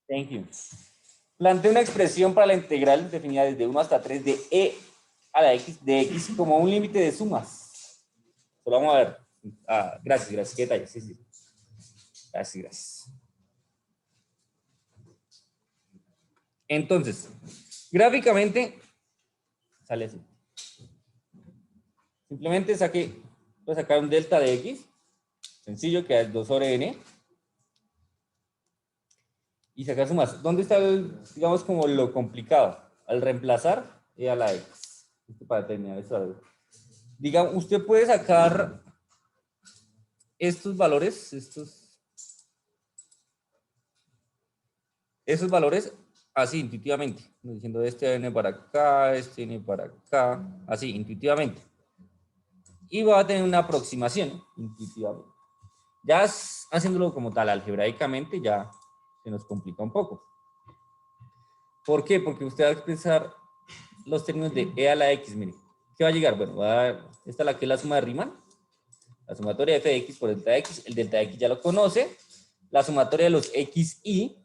Thank you. Plantea una expresión para la integral definida desde 1 hasta 3 de e a la x de x como un límite de sumas. Solo vamos a ver. Gracias. ¿Qué detalle? Sí. Gracias. Entonces, gráficamente, sale así. Simplemente voy a sacar un delta de x, sencillo, que es 2 sobre n, y sacar sumas. ¿Dónde está, digamos, como lo complicado? Al reemplazar e a la x. Para terminar esto. Digamos, usted puede sacar estos valores, esos valores así, intuitivamente. Diciendo este viene para acá, este viene para acá, así, intuitivamente. Y va a tener una aproximación, intuitivamente. Ya haciéndolo como tal, algebraicamente, ya se nos complica un poco. ¿Por qué? Porque usted va a expresar los términos de e a la x, mire. ¿Qué va a llegar? Bueno, esta es la que es la suma de Riemann, la sumatoria de f de x por delta de x, el delta de x ya lo conoce, la sumatoria de los xy,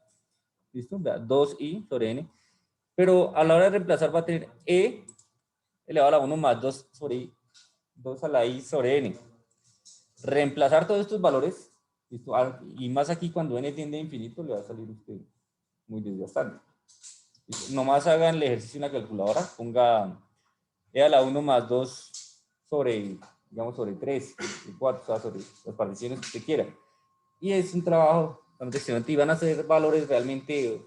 ¿listo? 2i sobre n, pero a la hora de reemplazar va a tener e elevado a la 1 más 2 sobre i, 2 a la i sobre n. Reemplazar todos estos valores, ¿listo? Y más aquí cuando n tiende a infinito le va a salir usted muy desgastante. Nomás hagan el ejercicio en la calculadora, ponga e a la 1 más 2 sobre, digamos, sobre 3, 4, o sea, sobre las particiones que usted quiera. Y es un trabajo bastante excelente y van a ser valores realmente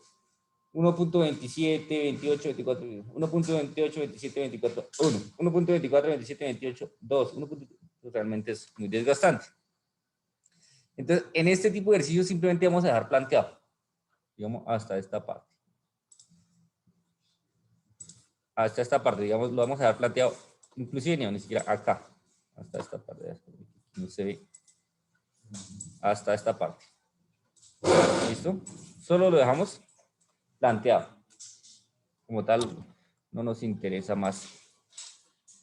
1.27, 28, 24, 1.28, 27, 24, 1, 1.24, 27, 28, 2, 1. Realmente es muy desgastante. Entonces, en este tipo de ejercicios simplemente vamos a dejar planteado, digamos, hasta esta parte. Hasta esta parte, digamos, lo vamos a dejar planteado, inclusive ni siquiera acá, hasta esta parte, no se ve, hasta esta parte. ¿Listo? Solo lo dejamos planteado. Como tal, no nos interesa más.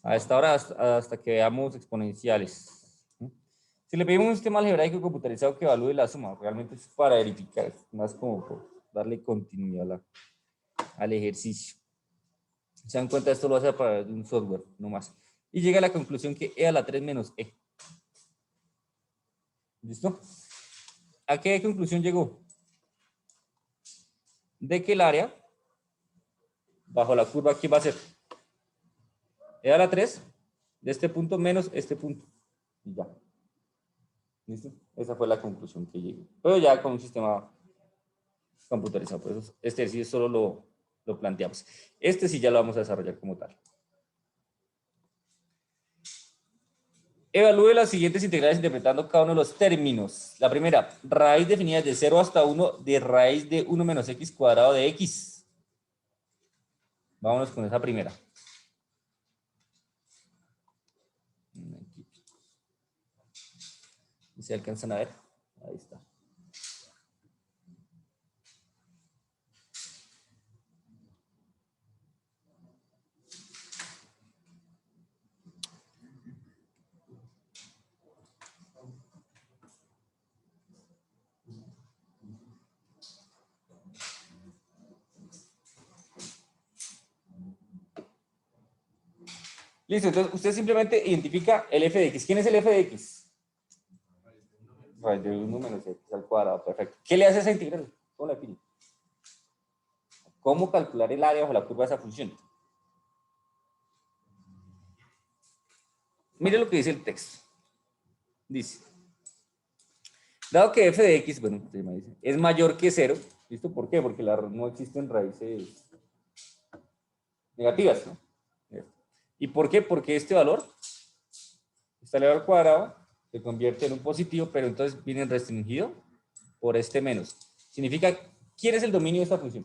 A esta hora, hasta que veamos exponenciales. Si le pedimos un sistema algebraico computarizado que evalúe la suma, realmente es para verificar, más como por darle continuidad al ejercicio. Se dan cuenta, esto lo hace para un software, no más. Y llega a la conclusión que e a la 3 menos e. ¿Listo? ¿A qué conclusión llegó? De que el área bajo la curva, ¿qué va a ser? E a la 3 de este punto menos este punto. Y ya. ¿Listo? Esa fue la conclusión que llegó. Pero ya con un sistema computarizado. Por eso este ejercicio solo lo planteamos. Este sí ya lo vamos a desarrollar como tal. Evalúe las siguientes integrales interpretando cada uno de los términos. La primera, raíz definida de 0 hasta 1 de raíz de 1 menos x cuadrado de x. Vámonos con esa primera. ¿Se alcanzan a ver? Ahí está. Listo, entonces usted simplemente identifica el f de x. ¿Quién es el f de x? Raíz de 1 menos x al cuadrado, perfecto. ¿Qué le hace esa integral? ¿Cómo la define? ¿Cómo calcular el área bajo la curva de esa función? Mire lo que dice el texto. Dice, dado que f de x, bueno, es mayor que 0, ¿listo? ¿Por qué? Porque no existen raíces negativas, ¿no? ¿Y por qué? Porque este valor, está elevado al cuadrado, se convierte en un positivo, pero entonces viene restringido por este menos. Significa, ¿quién es el dominio de esta función?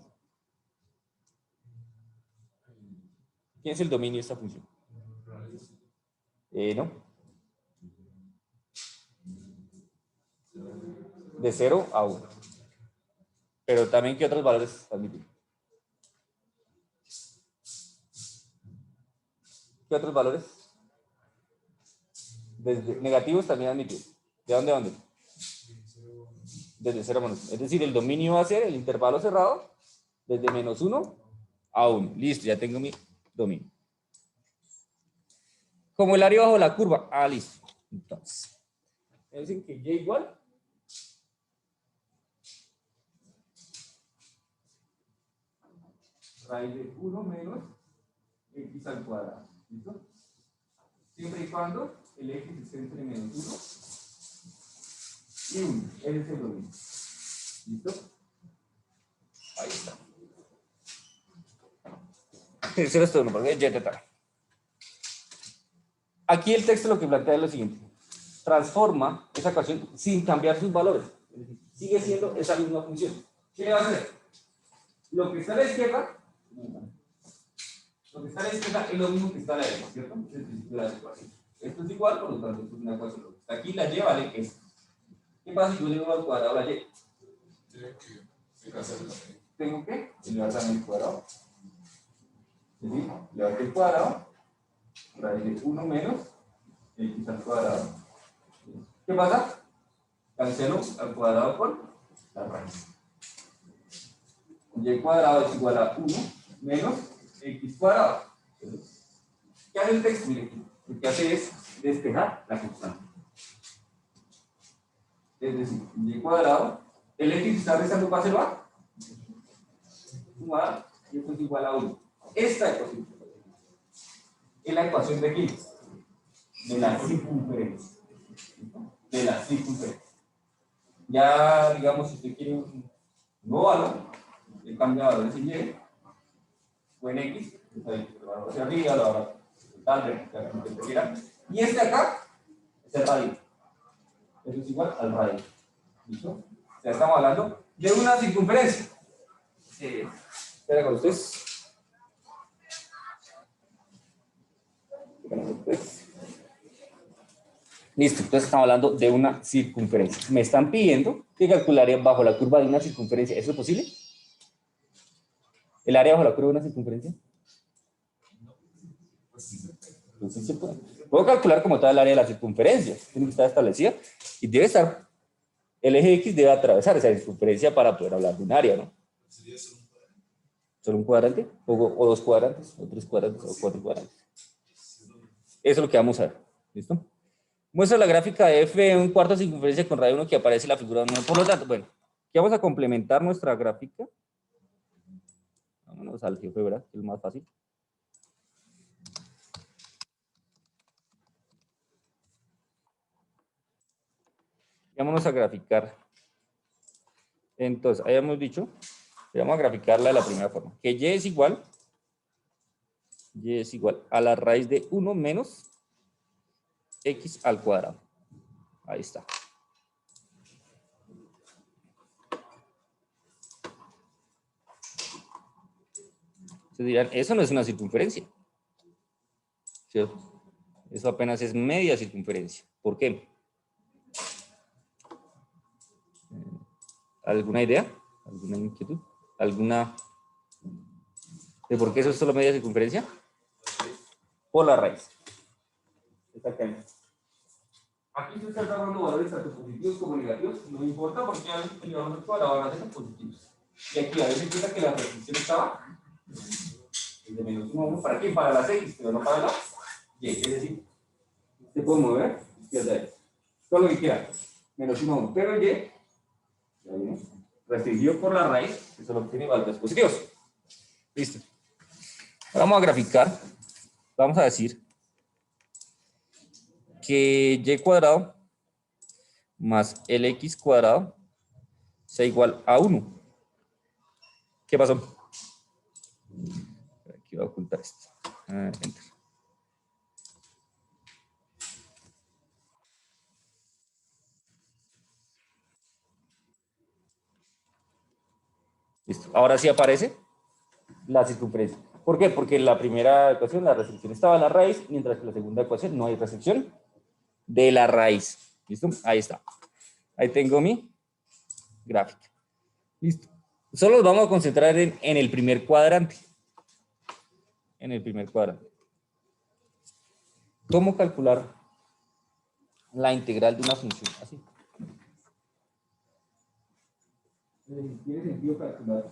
¿Quién es el dominio de esta función? No. De 0 a 1. Pero también, ¿qué otros valores admiten? ¿Qué otros valores? Desde negativos también admiten. ¿De dónde a dónde? desde 0 a menos 1. Es decir, el dominio va a ser el intervalo cerrado desde -1 a 1. Listo, ya tengo mi dominio. Como el área bajo la curva. Ah, listo. Entonces, me dicen que y igual raíz de 1 menos x al cuadrado. ¿Listo? Siempre y cuando el x esté entre -1 y 1. Ese es el dominio. ¿Listo? Ahí está. Eso es todo, porque ya está. Aquí el texto lo que plantea es lo siguiente. Transforma esa ecuación sin cambiar sus valores. Es decir, sigue siendo esa misma función. ¿Qué le va a hacer? Lo que está a la izquierda, es lo mismo que está a la derecha, ¿cierto? Es el principio de la ecuación. Esto es igual, por lo tanto, esto es una ecuación. Lo que está aquí, la y vale esto. ¿Qué pasa si yo llevo al cuadrado la y? Tengo que elevar también el cuadrado. Es decir, elevar el cuadrado, raíz de 1 menos x al cuadrado. ¿Qué pasa? Cancelo al cuadrado por la raíz. Y cuadrado es igual a 1 menos x cuadrado. ¿Qué hace el texto? Mire, lo que hace es despejar la constante. Es decir, y cuadrado, el x está restando para hacerlo a sumar, y esto es igual a 1. Esta ecuación es la ecuación de aquí, de la circunferencia. De la circunferencia. Ya, digamos, si usted quiere un nuevo valor, le cambia valores en y o en x, hacia arriba, la hora tal, lo que usted quiera. Y este acá es el radio. Eso es igual al radio. ¿Listo? O sea, estamos hablando de una circunferencia. Espera con ustedes. Listo, entonces estamos hablando de una circunferencia. Me están pidiendo que calcularía bajo la curva de una circunferencia. ¿Eso es posible? ¿El área bajo la curva de una circunferencia? Pues sí se puede. Puedo calcular como tal el área de la circunferencia. Tiene que estar establecida y debe estar. El eje X debe atravesar esa circunferencia para poder hablar de un área, ¿no? ¿Solo un cuadrante? ¿O dos cuadrantes? ¿O tres cuadrantes? ¿O cuatro cuadrantes? Eso es lo que vamos a ver. ¿Listo? Muestra la gráfica de f en un cuarto de circunferencia con radio 1 que aparece en la figura 1. Por lo tanto, bueno, aquí vamos a complementar nuestra gráfica. Vámonos al jefe, ¿verdad? Que es lo más fácil. Vámonos a graficar. Entonces, habíamos dicho, vamos a graficarla de la primera forma, que y es igual a la raíz de 1 menos x al cuadrado. Ahí está. Se dirán, eso no es una circunferencia. ¿Cierto? Eso apenas es media circunferencia. ¿Por qué? ¿Alguna idea? ¿Alguna inquietud? ¿Alguna de por qué eso es solo media circunferencia? Por la raíz. Exactamente. Aquí se están dando valores tanto positivos como negativos, no importa porque ya elevamos el cuadrado van a ser positivos. Y aquí a veces cuenta que la restricción estaba de -1 a 1. ¿Para qué? Para la X, pero no para la Y. Es decir, se puede mover izquierda a derecha. Todo lo que quiera. -1 a 1. Pero Y, ya viene, restringido por la raíz, que solo tiene valores positivos. Listo. Ahora vamos a graficar. Vamos a decir que y cuadrado más el x cuadrado sea igual a 1. ¿Qué pasó? Aquí voy a ocultar esto. Enter. Listo. Ahora sí aparece la circunferencia. ¿Por qué? Porque en la primera ecuación la restricción estaba en la raíz, mientras que en la segunda ecuación no hay restricción de la raíz. ¿Listo? Ahí está. Ahí tengo mi gráfica. Listo. Solo nos vamos a concentrar en el primer cuadrante. En el primer cuadrante. ¿Cómo calcular la integral de una función? Así. tiene sentido calcular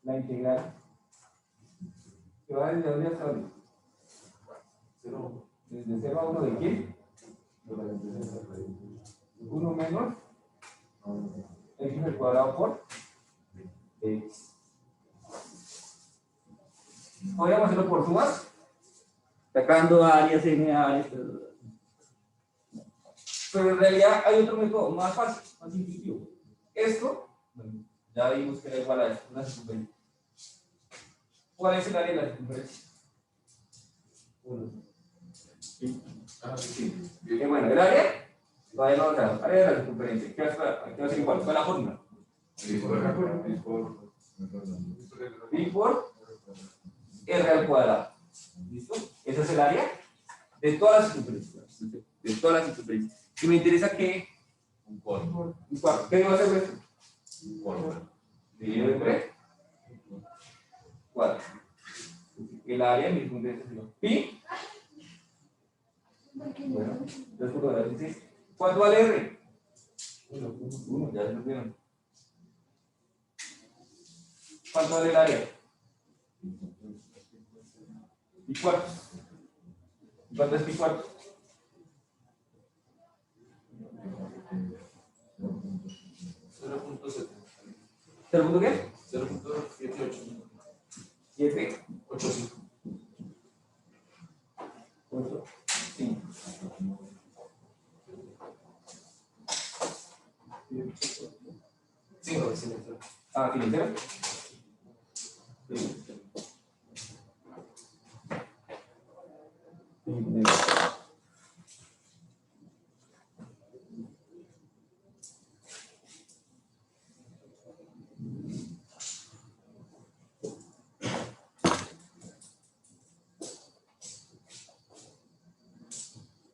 la integral que va desde dónde hasta dónde. Desde 0 a 1 de quién? 1 menos x al cuadrado por x. Podríamos hacerlo por sumas, sacando áreas, n áreas, pero en realidad hay otro método más fácil, más intuitivo. Esto, bueno, ya vimos que era igual a esto, una circunferencia. ¿Cuál es el área de la circunferencia? 1. Sí. Bueno, el área, todavía no lo sabemos. Área de la circunferencia. ¿Qué va a ser igual? ¿Cuál es la fórmula? Pi por R al cuadrado. ¿Listo? Ese es el área de todas las circunferencias. De todas las circunferencias. Si me interesa que un cuarto. ¿Un cuarto? ¿Qué debo hacer esto? Un cuarto. Dividido entre 4. El área de mi circunferencia es pi. Bueno, 2 por 16. ¿Cuánto vale R? 1, ya se lo vieron. ¿Cuánto vale el área? Pi cuarto. ¿Cuánto es pi cuarto? 0.7. ¿0.7 qué? 0.78. 785. 8, 5. 5, ah, ¿financiero? Sí.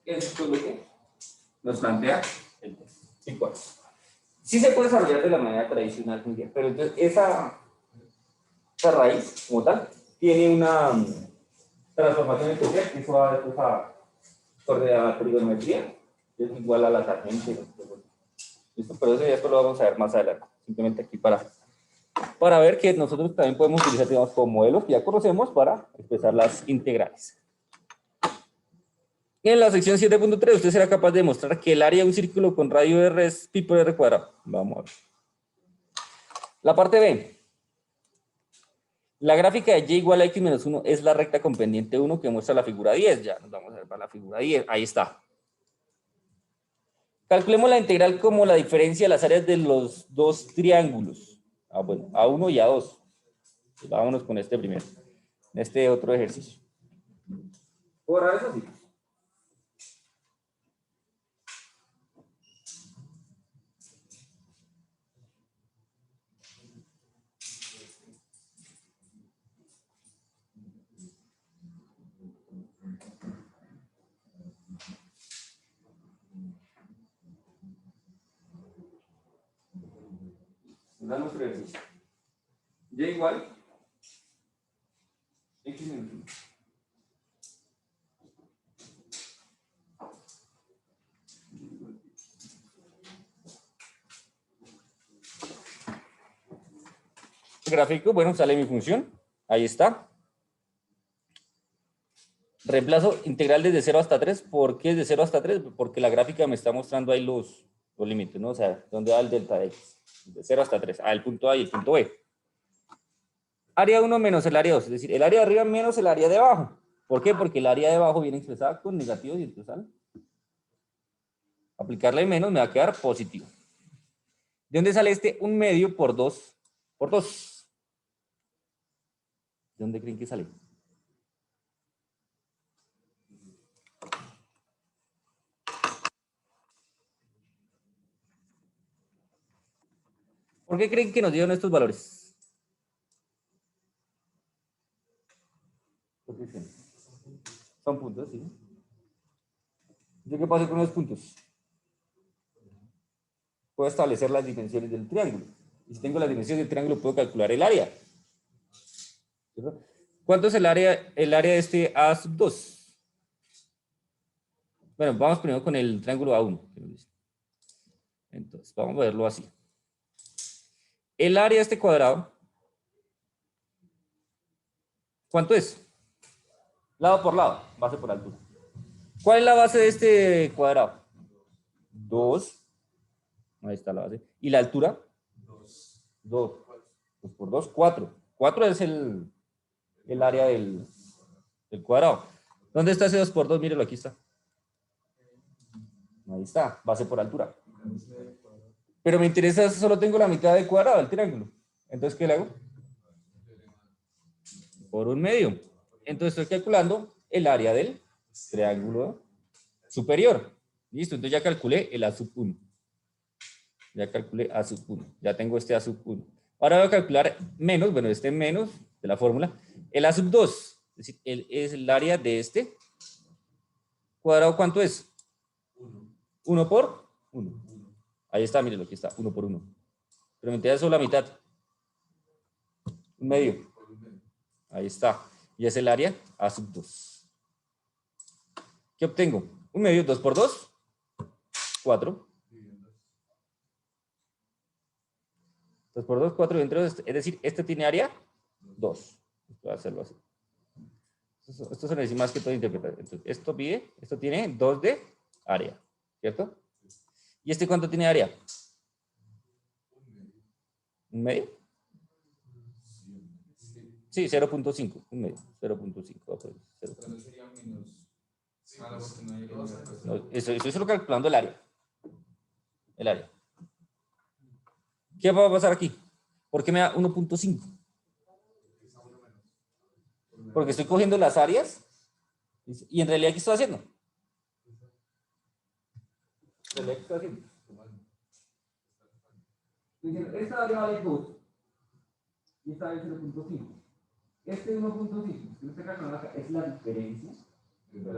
Esto es lo que nos plantea el P4. Sí se puede desarrollar de la manera tradicional, pero entonces esa raíz, como tal, tiene una transformación especial que eso va después a la trigonometría, que es igual a la tangente. ¿Listo? Pero eso ya esto lo vamos a ver más adelante. Simplemente aquí para ver que nosotros también podemos utilizar, digamos, como modelos que ya conocemos para expresar las integrales. En la sección 7.3 usted será capaz de demostrar que el área de un círculo con radio r es pi por r cuadrado. Vamos a ver. La parte B. La gráfica de y igual a x menos 1 es la recta con pendiente 1 que muestra la figura 10. Ya nos vamos a ver para la figura 10. Ahí está. Calculemos la integral como la diferencia de las áreas de los dos triángulos. Bueno, A1 y A2. Pues vámonos con este primero. Este otro ejercicio. ¿Puedo borrar eso? Sí. Damos nuestro ejercicio. Y igual x menos 1. Gráfico, bueno, sale mi función. Ahí está. Reemplazo integral desde 0 hasta 3. ¿Por qué desde 0 hasta 3? Porque la gráfica me está mostrando ahí los límites, ¿no? O sea, ¿dónde va el delta de x? De 0 hasta 3. El punto A y el punto B. Área 1 menos el área 2. Es decir, el área de arriba menos el área de abajo. ¿Por qué? Porque el área de abajo viene expresada con negativos y entonces al aplicarle menos me va a quedar positivo. ¿De dónde sale este? 1 medio por 2 por 2. ¿De dónde creen que sale? ¿Por qué creen que nos dieron estos valores? ¿Por qué creen? Son puntos, ¿sí? ¿Yo qué pasa con los puntos? Puedo establecer las dimensiones del triángulo. Y si tengo las dimensiones del triángulo, puedo calcular el área. ¿Cierto? ¿Cuánto es el área de este A sub 2? Bueno, vamos primero con el triángulo A1. Entonces, vamos a verlo así. El área de este cuadrado, ¿cuánto es? Lado por lado, base por altura. ¿Cuál es la base de este cuadrado? 2. Ahí está la base. ¿Y la altura? 2. 2 por 2, 4. 4 es el área del cuadrado. ¿Dónde está ese 2 por 2? Míralo, aquí está. Ahí está, base por altura. Pero me interesa, solo tengo la mitad del cuadrado del triángulo. Entonces, ¿qué le hago? Por 1/2. Entonces estoy calculando el área del triángulo superior. Listo, entonces ya calculé el A sub 1. Ya calculé A sub 1. Ya tengo este A sub 1. Ahora voy a calcular menos, bueno, este menos de la fórmula, el A sub 2. Es decir, es el área de este cuadrado, ¿cuánto es? 1 por 1. Ahí está, mírenlo, aquí está, 1 por 1. Pero me interesa solo la mitad. 1/2. Ahí está. Y es el área A sub 2. ¿Qué obtengo? 1/2, 2 por 2, 4. 2 por 2, 4 dentro de este. Es decir, este tiene área 2. Voy a hacerlo así. Esto se necesita más que todo interpretar. Entonces, esto tiene 2 de área, ¿cierto? ¿Y este cuánto tiene área? 1/2. Sí, 0.5. 1/2. 0.5. No, eso es solo calculando el área. El área. ¿Qué va a pasar aquí? ¿Por qué me da 1.5? Porque estoy cogiendo las áreas y en realidad, ¿qué estoy haciendo? Esta área vale 2 y esta vale 0.5. Este 1.5 que usted calculó acá es la diferencia de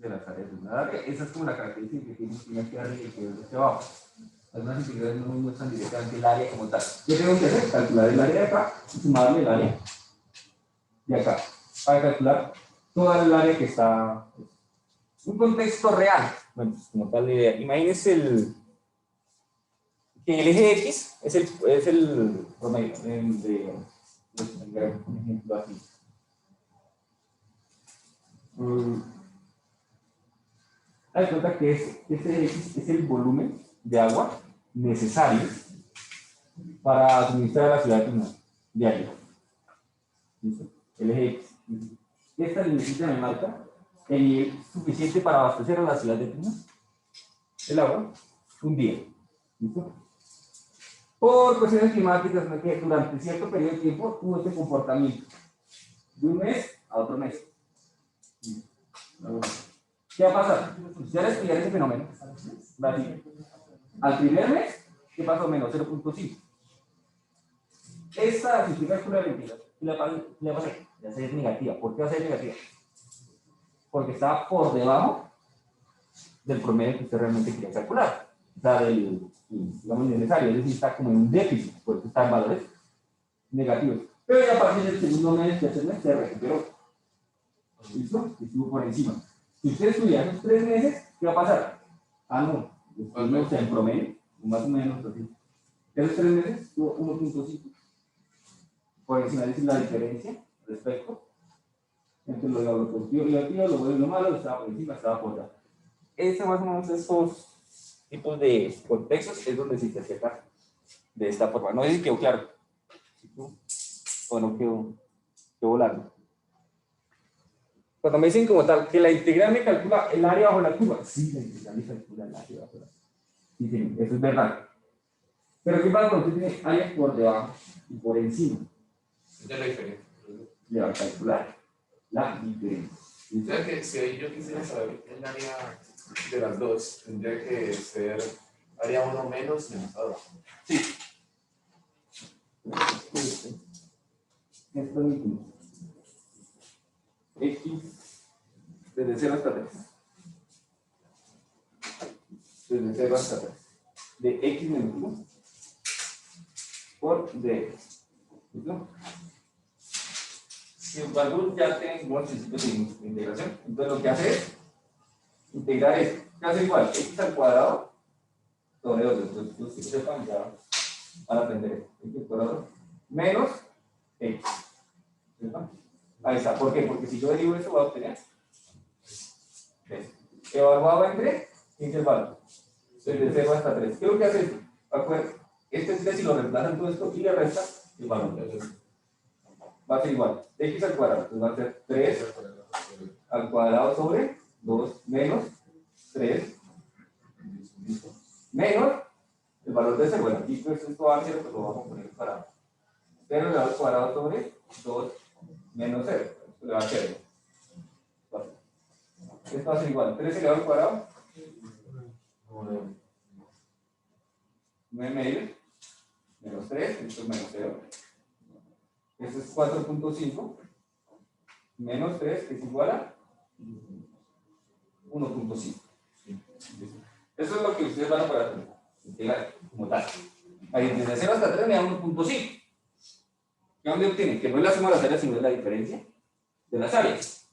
las áreas de una área. Esa es como la característica que tiene aquí arriba y que aquí abajo. Algunas integrales no me muestran directamente el área como tal. ¿Qué tengo que hacer? Calcular el área de acá y sumarle el área de acá para calcular toda el área que está. Un contexto real. Bueno, pues como tal la idea. Imagínense que el eje X es el promedio un ejemplo así. Haz cuenta que este X es el volumen de agua necesario para suministrar a la ciudad de Tunja diario. ¿Listo? El eje X. Esta lineecita me marca el nivel suficiente para abastecer a la ciudad de Tunja el agua un día. ¿Listo? Por cuestiones climáticas, que durante cierto periodo de tiempo tuvo este comportamiento de un mes a otro mes. ¿Qué va a pasar? Ya les estudiar ese fenómeno. Al primer mes, ¿qué pasó? Menos 0.5. Esta, si usted calcula la mentira, ¿qué va a pasar? Ya es negativa. ¿Por qué va a ser negativa? Porque está por debajo del promedio que usted realmente quería calcular. O sea, del, digamos, necesario. Es decir, está como en un déficit, porque está en valores negativos. Pero ya a partir del segundo mes, tercer mes, se recuperó. ¿Listo? Estuvo por encima. Si usted estudia esos 3 meses, ¿qué va a pasar? Ah, no. Estuvimos en promedio, más o menos así. Esos 3 meses tuvo 1.5. Por encima, es decir, la diferencia respecto entre lo positivo y lo negativo, lo bueno y lo malo, estaba por encima, estaba por debajo. Más o menos esos tipos de contextos es donde se interpreta de esta forma. No sé si quedó claro. O no quedó largo. Cuando me dicen como tal, que la integral me calcula el área bajo la curva. Sí, la integral me calcula el área bajo la curva. Sí, eso es verdad. Pero ¿qué pasa cuando usted tiene área por debajo y por encima? Esa es la diferencia. Le va a calcular la diferencia. O sea que si yo quisiera saber el área de las dos, tendría que ser área 1 menos abajo. Sí. Esto es X desde 0 hasta 3. Desde 0 hasta 3. De X menos 1 por DX. ¿Listo? Si algunos ya tienen buenos principios de integración, entonces lo que hace es integrar esto. ¿Qué hace igual? X al cuadrado sobre 2. Entonces, los que sepan ya Van a aprender esto. X al cuadrado menos X. ¿Cierto? Ahí está. ¿Por qué? Porque si yo derivo esto, voy a obtener 3. Evaluado entre intervalos. Desde 0 hasta 3. ¿Qué es lo que hace esto? Este 3 si lo reemplazan todo esto y le resta el valor. Va a ser igual. X al cuadrado. Entonces va a ser 3 al cuadrado sobre 2 menos 3 menos el valor de 0. Bueno, aquí pues esto va a ser, pues lo vamos a poner para 0 elevado al cuadrado sobre 2 menos 0. Esto le va a ser 0. Esto va a ser igual. 3 elevado al cuadrado 9 medio menos 3, esto es menos 0. Esto es 4.5 menos 3 es igual a 1.5. Eso es lo que ustedes van a poder integrar como tal. Ahí desde 0 hasta 3 me da 1.5. ¿Qué dónde obtienen? Que no es la suma de las áreas, sino es la diferencia de las áreas.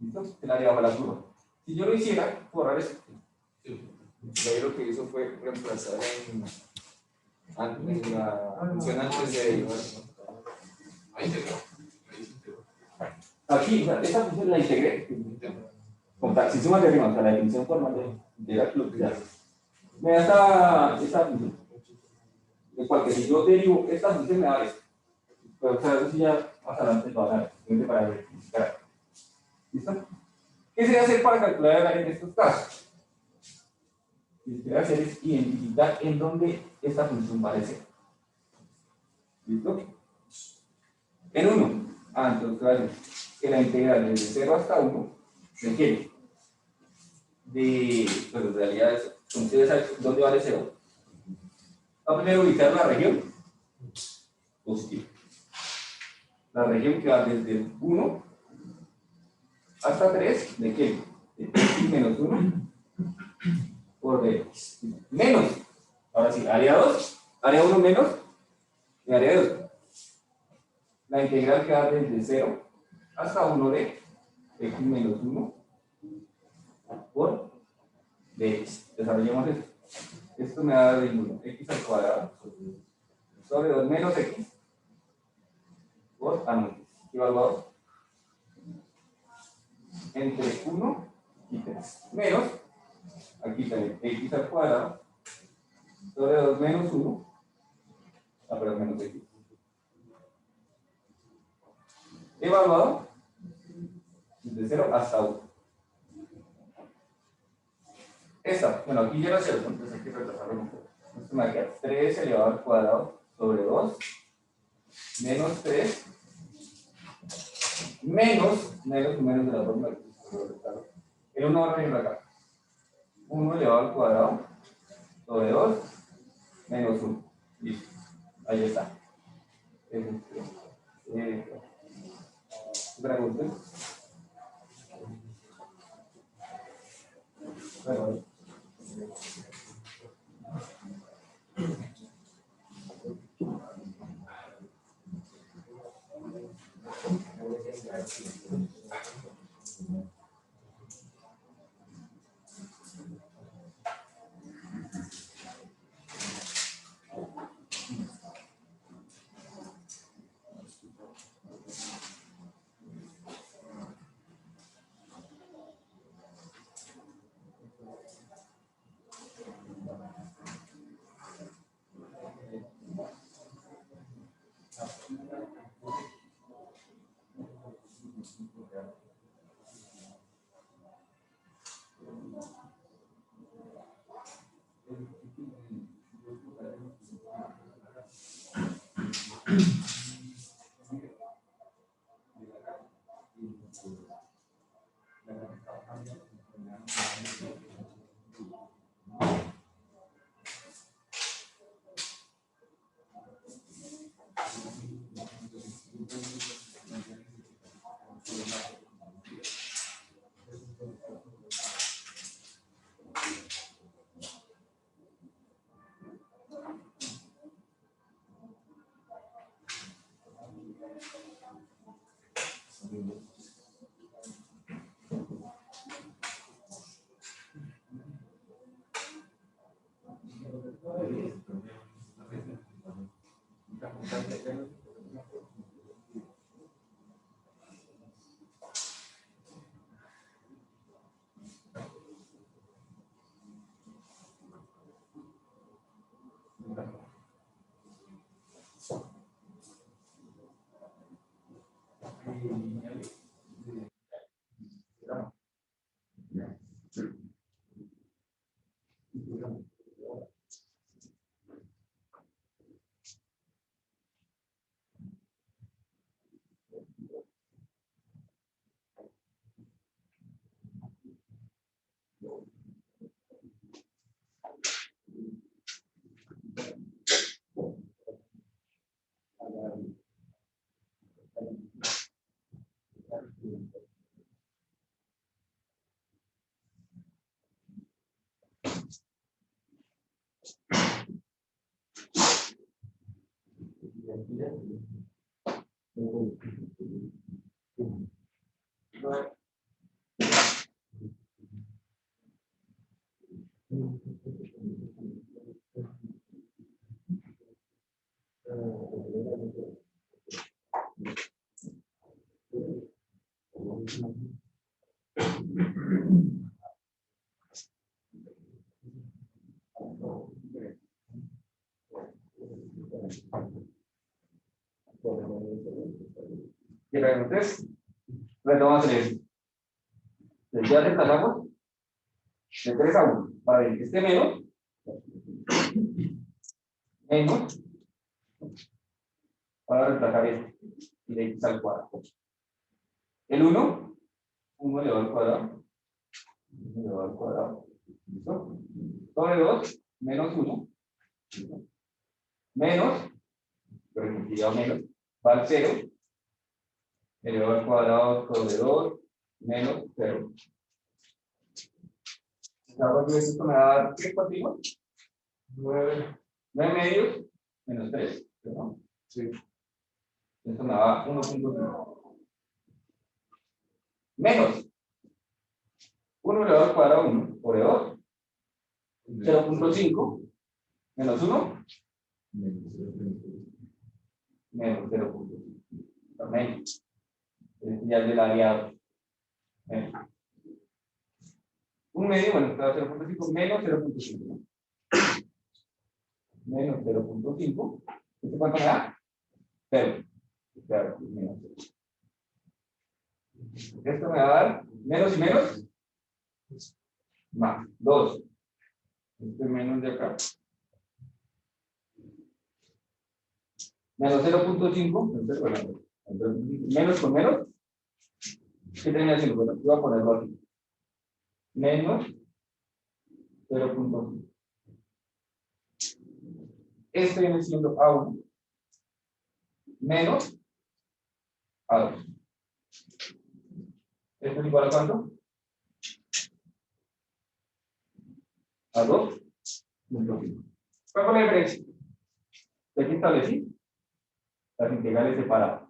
¿Listo? El área bajo la curva. Si yo lo hiciera, borrar esto. Ahí lo que hizo fue reemplazar en la función antes de derivar. Ahí se quedó. Aquí, o sea, esta función la integré. Como tal, si sumas de arriba, o sea, la definición formal de la club, ya. Me da esta función. De cual que si yo derivo esta función, me da esto. Pero, o sea, eso sí ya más adelante lo hará, para verificar. ¿Listo? ¿Qué se debe hacer para calcular el área en estos casos? Lo que se debe hacer es identificar en dónde esta función va a ser. ¿Listo? En 1. Entonces va a ser que la integral desde 0 hasta 1 ¿de qué? Pues en realidad ustedes saben dónde vale 0. Va a primero ubicar la región positiva. La región que va desde el 1 hasta 3, ¿de qué? De x menos 1 por dx. Menos. Ahora sí, área 2, área 1 menos y área 2. La integral que va desde 0 hasta 1 de x menos 1 por dx. Desarrollemos esto. Esto me da de 1, x al cuadrado sobre 2 menos x por evaluado entre 1 y 3. Menos, aquí también, x al cuadrado sobre 2 menos 1, pero menos x. Evaluado desde 0 hasta 1. Esta, bueno, aquí ya era 0, entonces hay que retrasarlo un poco. Esto me va a quedar 3 elevado al cuadrado sobre 2 menos 3 menos de la fórmula que el 1 va a venir acá. 1 elevado al cuadrado sobre 2 menos 1. Listo. Ahí está. Pregunten. Bueno. Entonces, retomamos el ejercicio. Entonces, ya reemplazamos de 3 a 1. Para ver, este menos, para reemplazar este, y de x al cuadrado. El 1, 1 elevado al cuadrado, 1 elevado al cuadrado. ¿Listo? Sobre 2, menos 1, menos, pero ya menos, va al 0, elevado al cuadrado sobre 2, menos 0. Esto me va a dar 3 continuos, 9 medios, menos 3, ¿no? Sí. Esto me da 1.5. Menos 1 elevado al cuadrado 1 sobre 2, 0.5, menos 1, menos 0.5. También. Ya es del área 2. Un medio, bueno, está 0.5 menos 0.5. Menos 0.5. ¿Esto cuánto me da? 0. Claro, menos 0. Esto me va a dar menos y menos. Más 2. Este menos de acá. Menos 0.5. Menos con menos. ¿Qué termina haciendo? Bueno, voy a ponerlo aquí. Menos 0.5. Este viene siendo A1 menos A2. ¿Esto es igual a cuánto? A2. ¿Cuál fue la diferencia? Aquí establecí las integrales separadas.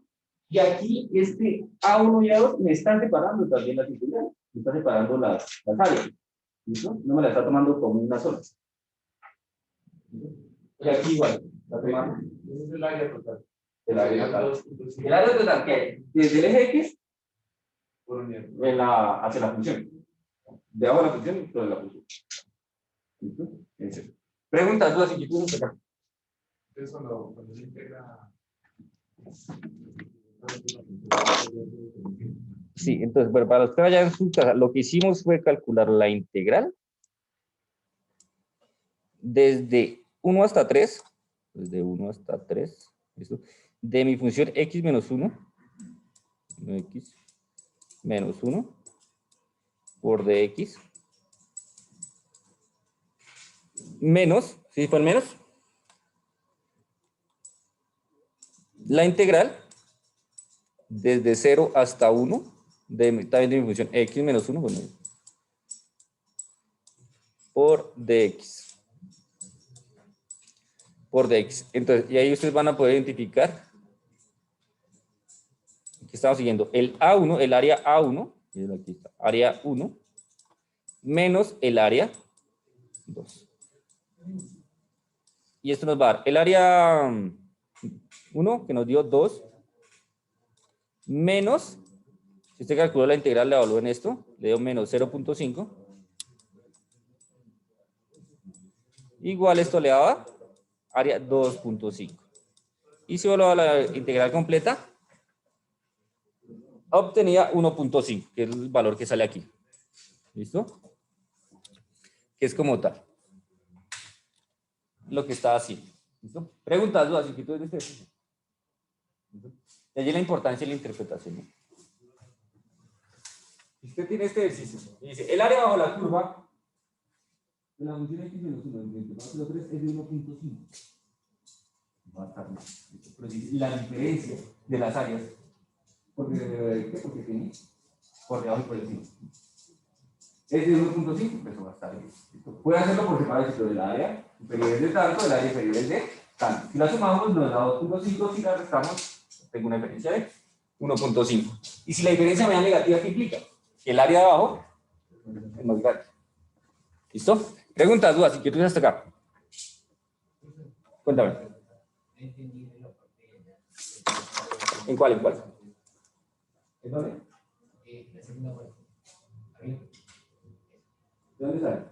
Y aquí este A1 y A2 me están separando también las integrales. Me están separando las áreas. ¿Listo? No me la está tomando como una sola. Y aquí igual. La tomamos. Ese es el área total. El área total. El área total, ¿qué? Desde el eje X hacia la función. Debajo de la función, sobre la función. ¿Listo? Preguntas, dudas, inquietudes acá. Entonces, cuando se integra. Sí, entonces, bueno, para usted allá en su casa, lo que hicimos fue calcular la integral desde 1 hasta 3, desde 1 hasta 3, ¿listo? De mi función x menos 1, x menos 1 por dx, menos, ¿sí fue el menos? La integral desde 0 hasta 1, también de mi función x menos 1, bueno, por dx. Por dx. Entonces, y ahí ustedes van a poder identificar que estamos siguiendo el A1, el área A1, aquí está, área 1, menos el área 2. Y esto nos va a dar el área 1, que nos dio 2, menos, si usted calculó la integral, le evaluó en esto, le dio menos 0.5, igual esto le daba área 2.5. Y si evaluaba la integral completa, obtenía 1.5, que es el valor que sale aquí. ¿Listo? Que es como tal. Lo que está así. ¿Listo? Preguntas, dudas, inquietudes de ustedes. De allí la importancia de la interpretación, ¿no? Si usted tiene este ejercicio y dice, el área bajo la curva de la función x menos 1 entre 3 es de 1.5. Va a estar mal. Y la diferencia de las áreas, porque tiene por debajo y por encima. Es de 1.5, pues va a estar bien. Puede hacerlo por separado, pero del área superior es de tanto, del área inferior es de tanto. Si la sumamos, nos da 2.5, si la restamos, tengo una diferencia de 1.5. Y si la diferencia me da negativa, ¿qué implica? Que el área de abajo es más grande. ¿Listo? Preguntas, dudas, inquietudes hasta acá. Cuéntame. ¿En cuál? ¿En cuál? ¿En dónde? La segunda parte. ¿De dónde sale?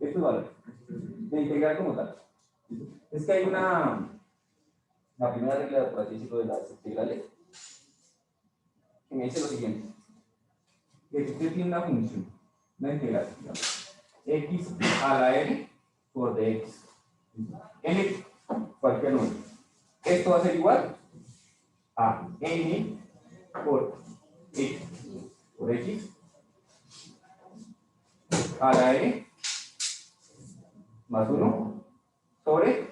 Estos valores. De integral como tal. Es que hay la primera regla, por así decirlo, de las integrales, que me dice lo siguiente. Que si usted tiene una función, una integral, digamos, x a la n por dx. N, cualquier número. Esto va a ser igual a n por x a la n más 1 sobre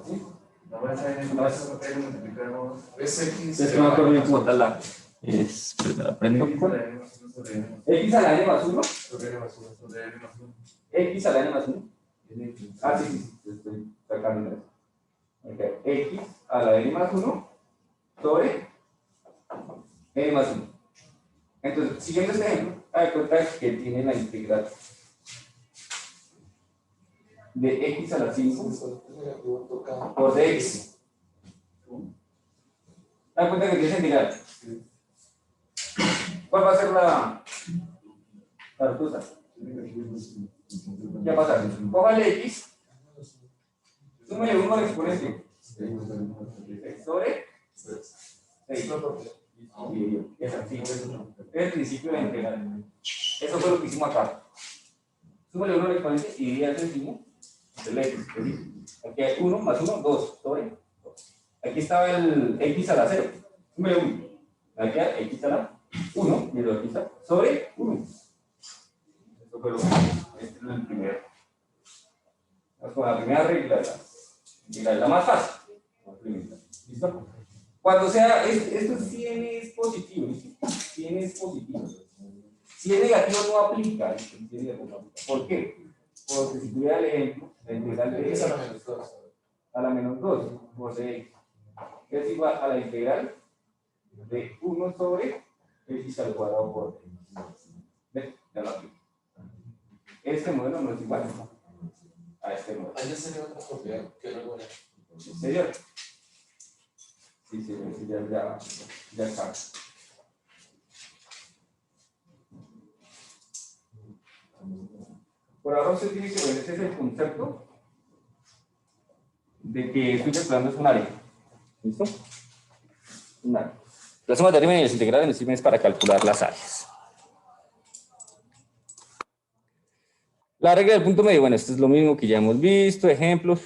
¿sí? No vas a n más multiplicamos es x. Es que no me acuerdo bien cómo tal la aprendo. X a la n más 1 sobre n más 1 sobre n más 1. X a la n más 1. Ah, sí, estoy sacando eso. Okay. X a la n más 1 sobre n más 1. Entonces, siguiendo este ejemplo, hay cuenta que tiene la integral de x a la 5 por dx. Hay cuenta que tiene esa integral. ¿Cuál va a ser la respuesta? ¿Qué va a pasar? Cójale x, súmele 1 al exponente. X sobre 6. Es así, es el principio de integral. Eso fue lo que hicimos acá. Súmele 1 al exponente y divide al centésimo del x. Aquí hay 1 más 1, 2 sobre 2. Aquí estaba el x a la 0. Súmele 1. Aquí hay x a la 1, y lo aquí está sobre 1. Esto fue lo que este es el primero. Vamos con la primera regla, la más fácil. ¿Listo? Cuando sea, esto si n es positivo, si n es positivo. Si es negativo no aplica. ¿Por qué? Porque si tuviera el ejemplo, la integral de x a la menos 2 por dx es igual a la integral de 1 sobre x al cuadrado por dx. ¿Ven? Ya lo aplico. Este modelo no es igual a este modelo. Allá sería otra propiedad que luego era. ¿En serio? Sí, ya está. Por ahora usted tiene que ver, ese es el concepto de que estoy calculando es un área. ¿Listo? Un área. Las sumas de arriba y las integrales nos sirven para calcular las áreas. La regla del punto medio, bueno, esto es lo mismo que ya hemos visto, ejemplos.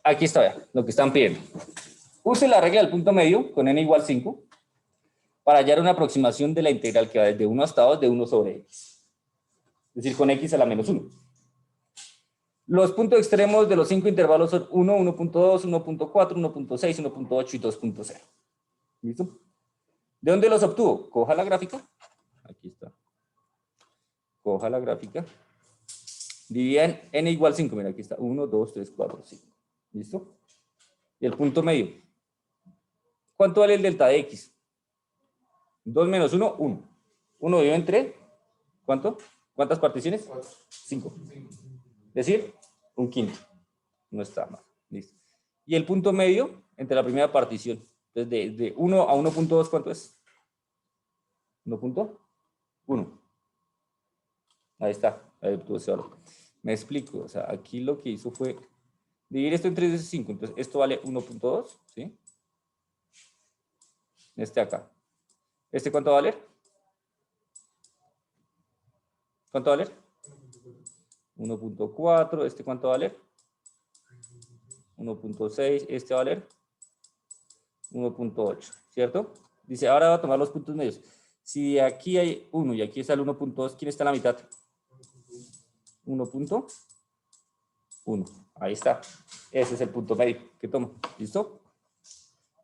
Aquí está, vean, lo que están pidiendo. Use la regla del punto medio con n igual 5 para hallar una aproximación de la integral que va desde 1 hasta 2 de 1 sobre x. Es decir, con x a la menos 1. Los puntos extremos de los 5 intervalos son 1, 1.2, 1.4, 1.6, 1.8 y 2.0. ¿Listo? ¿De dónde los obtuvo? Coja la gráfica. Aquí está. Coja la gráfica. Divida en n igual 5. Mira, aquí está. 1, 2, 3, 4, 5. ¿Listo? Y el punto medio. ¿Cuánto vale el delta de x? 2 menos 1, 1. 1 dividido entre, ¿cuánto? ¿Cuántas particiones? 5. Es decir, un quinto. No está mal. Listo. Y el punto medio entre la primera partición. Entonces, de 1 a 1.2, ¿cuánto es? 1.1. Ahí está. Ahí obtuvo ese valor. Me explico. O sea, aquí lo que hizo fue dividir esto en 3 veces 5. Entonces, esto vale 1.2, ¿sí? Este acá. ¿Este cuánto va a valer? ¿Cuánto va a valer? 1.4. ¿Este cuánto va a valer? 1.6. ¿Este va a valer? 1.8, ¿cierto? Dice, ahora va a tomar los puntos medios. Si de aquí hay 1 y aquí está el 1.2, ¿quién está en la mitad? 1.1. Ahí está. Ese es el punto medio que toma. ¿Listo?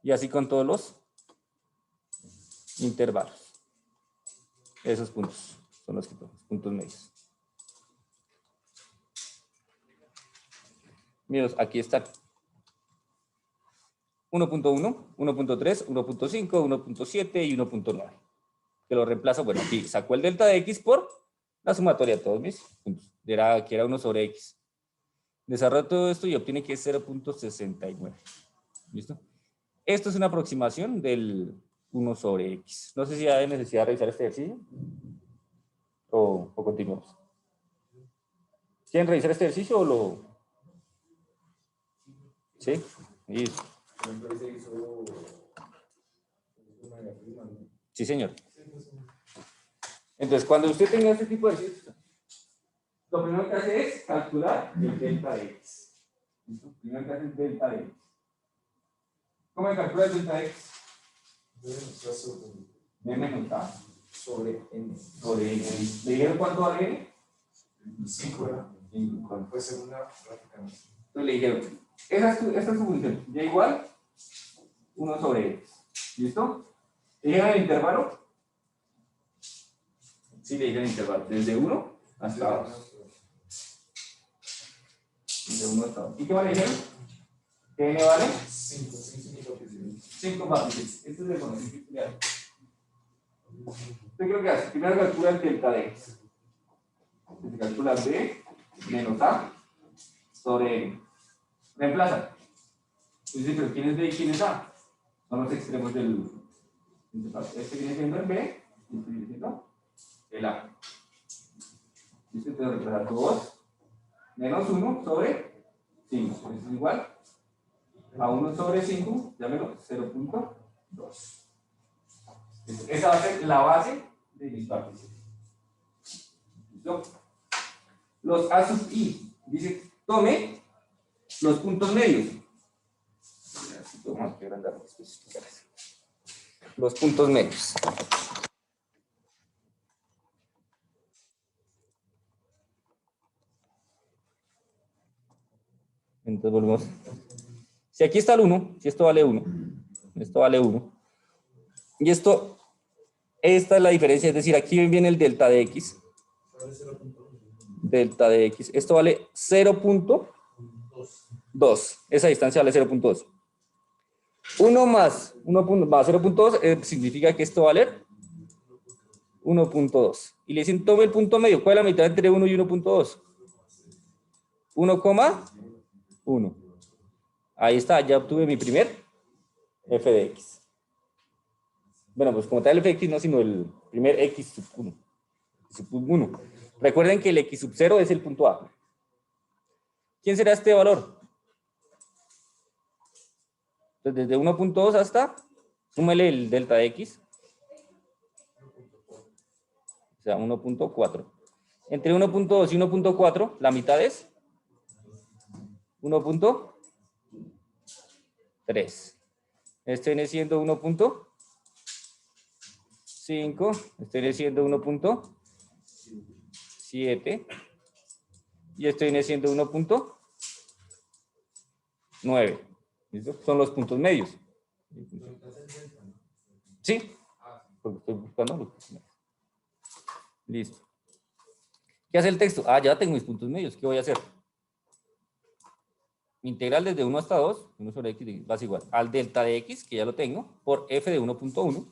Y así con todos los intervalos. Esos puntos son los que toman, puntos medios. Miren, aquí están. 1.1, 1.3, 1.5, 1.7 y 1.9. Que lo reemplazo, bueno, aquí sacó el delta de x por la sumatoria de todos mis puntos. Que era 1 sobre x. Desarrolla todo esto y obtiene que es 0.69. ¿Listo? Esto es una aproximación del 1 sobre x. No sé si hay necesidad de revisar este ejercicio o continuamos. ¿Quieren revisar este ejercicio o lo...? ¿Sí? Listo. Sí, señor. Entonces, cuando usted tenga este tipo de ejercicios, lo primero que hace es calcular el delta de x. ¿Listo? Primero que hace es delta de x. ¿Cómo se calcula el delta de x? M menos A sobre N. Sobre N. ¿Le dijeron cuánto vale N? 5. 5. Puede ser una práctica. Entonces le dijeron, esta es su función, y igual 1 sobre x. ¿Listo? ¿Le dijeron el intervalo? Sí, le dijeron el intervalo, desde 1 hasta 2. Desde 1 hasta 2. ¿Y qué vale dijeron? ¿Qué n vale? 5. 5 matrices. Esto es el conocimiento de algo. ¿Usted qué hace? Primero calcula el delta de x. Se calcula b menos a sobre n. Reemplaza. Entonces, pero ¿quién es b y quién es a? Son los extremos del intervalo. Este viene siendo el b y este viene siendo el a. Este te va a reemplazar 2 menos 1 sobre 5. Esto es igual a 1 sobre 5, llámelo 0.2. Esa va a ser la base de mis partes. ¿Listo? Los A sub I. Dice, tome los puntos medios. Vamos a agrandar los puntos medios. Entonces volvemos. Si aquí está el 1, si esto vale 1, esto vale 1. Y esto, esta es la diferencia, es decir, aquí viene el delta de x. Delta de x. Esto vale 0.2. Esa distancia vale 0.2. 1 más 0.2 significa que esto va a valer 1.2. Y le dicen, tome el punto medio. ¿Cuál es la mitad entre 1 y 1.2? 1,1. Ahí está, ya obtuve mi primer f de x. Bueno, pues como tal el f de x no, sino el primer x sub 1. Sub 1. Recuerden que el x sub 0 es el punto A. ¿Quién será este valor? Entonces, desde 1.2 hasta, súmele el delta de x. O sea, 1.4. Entre 1.2 y 1.4, la mitad es 1.3. Este viene siendo 1.5. Este viene siendo 1.7. Y este viene siendo 1.9. ¿Listo? Son los puntos medios. Sí, porque estoy buscando los puntos medios. Listo. ¿Qué hace el texto? Ah, ya tengo mis puntos medios. ¿Qué voy a hacer? Integral desde 1 hasta 2, 1 sobre x va a ser igual al delta de x, que ya lo tengo, por f de 1.1,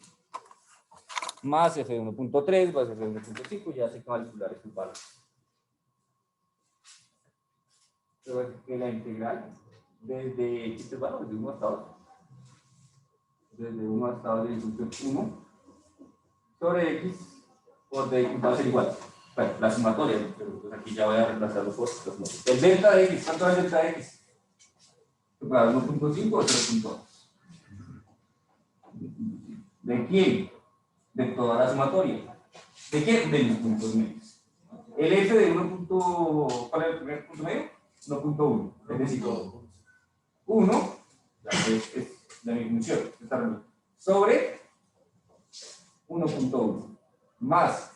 más f de 1.3, más f de 1.5, ya sé calcular estos valores. que la integral desde X es valor, desde 1 hasta 2. Desde 1 hasta 2 de función 1 sobre X por dx va a ser igual. Bueno, la sumatoria, ¿no? Pero pues aquí ya voy a reemplazarlo por los números. El delta de X, ¿cuánto es el delta de X? Para 1.5 o 0.2. ¿De quién? De toda la sumatoria. ¿De quién? De los puntos medios. El f de 1. ¿Cuál es el primer punto medio? 1.1. Es decir, 1 es la mi función, sobre 1.1 más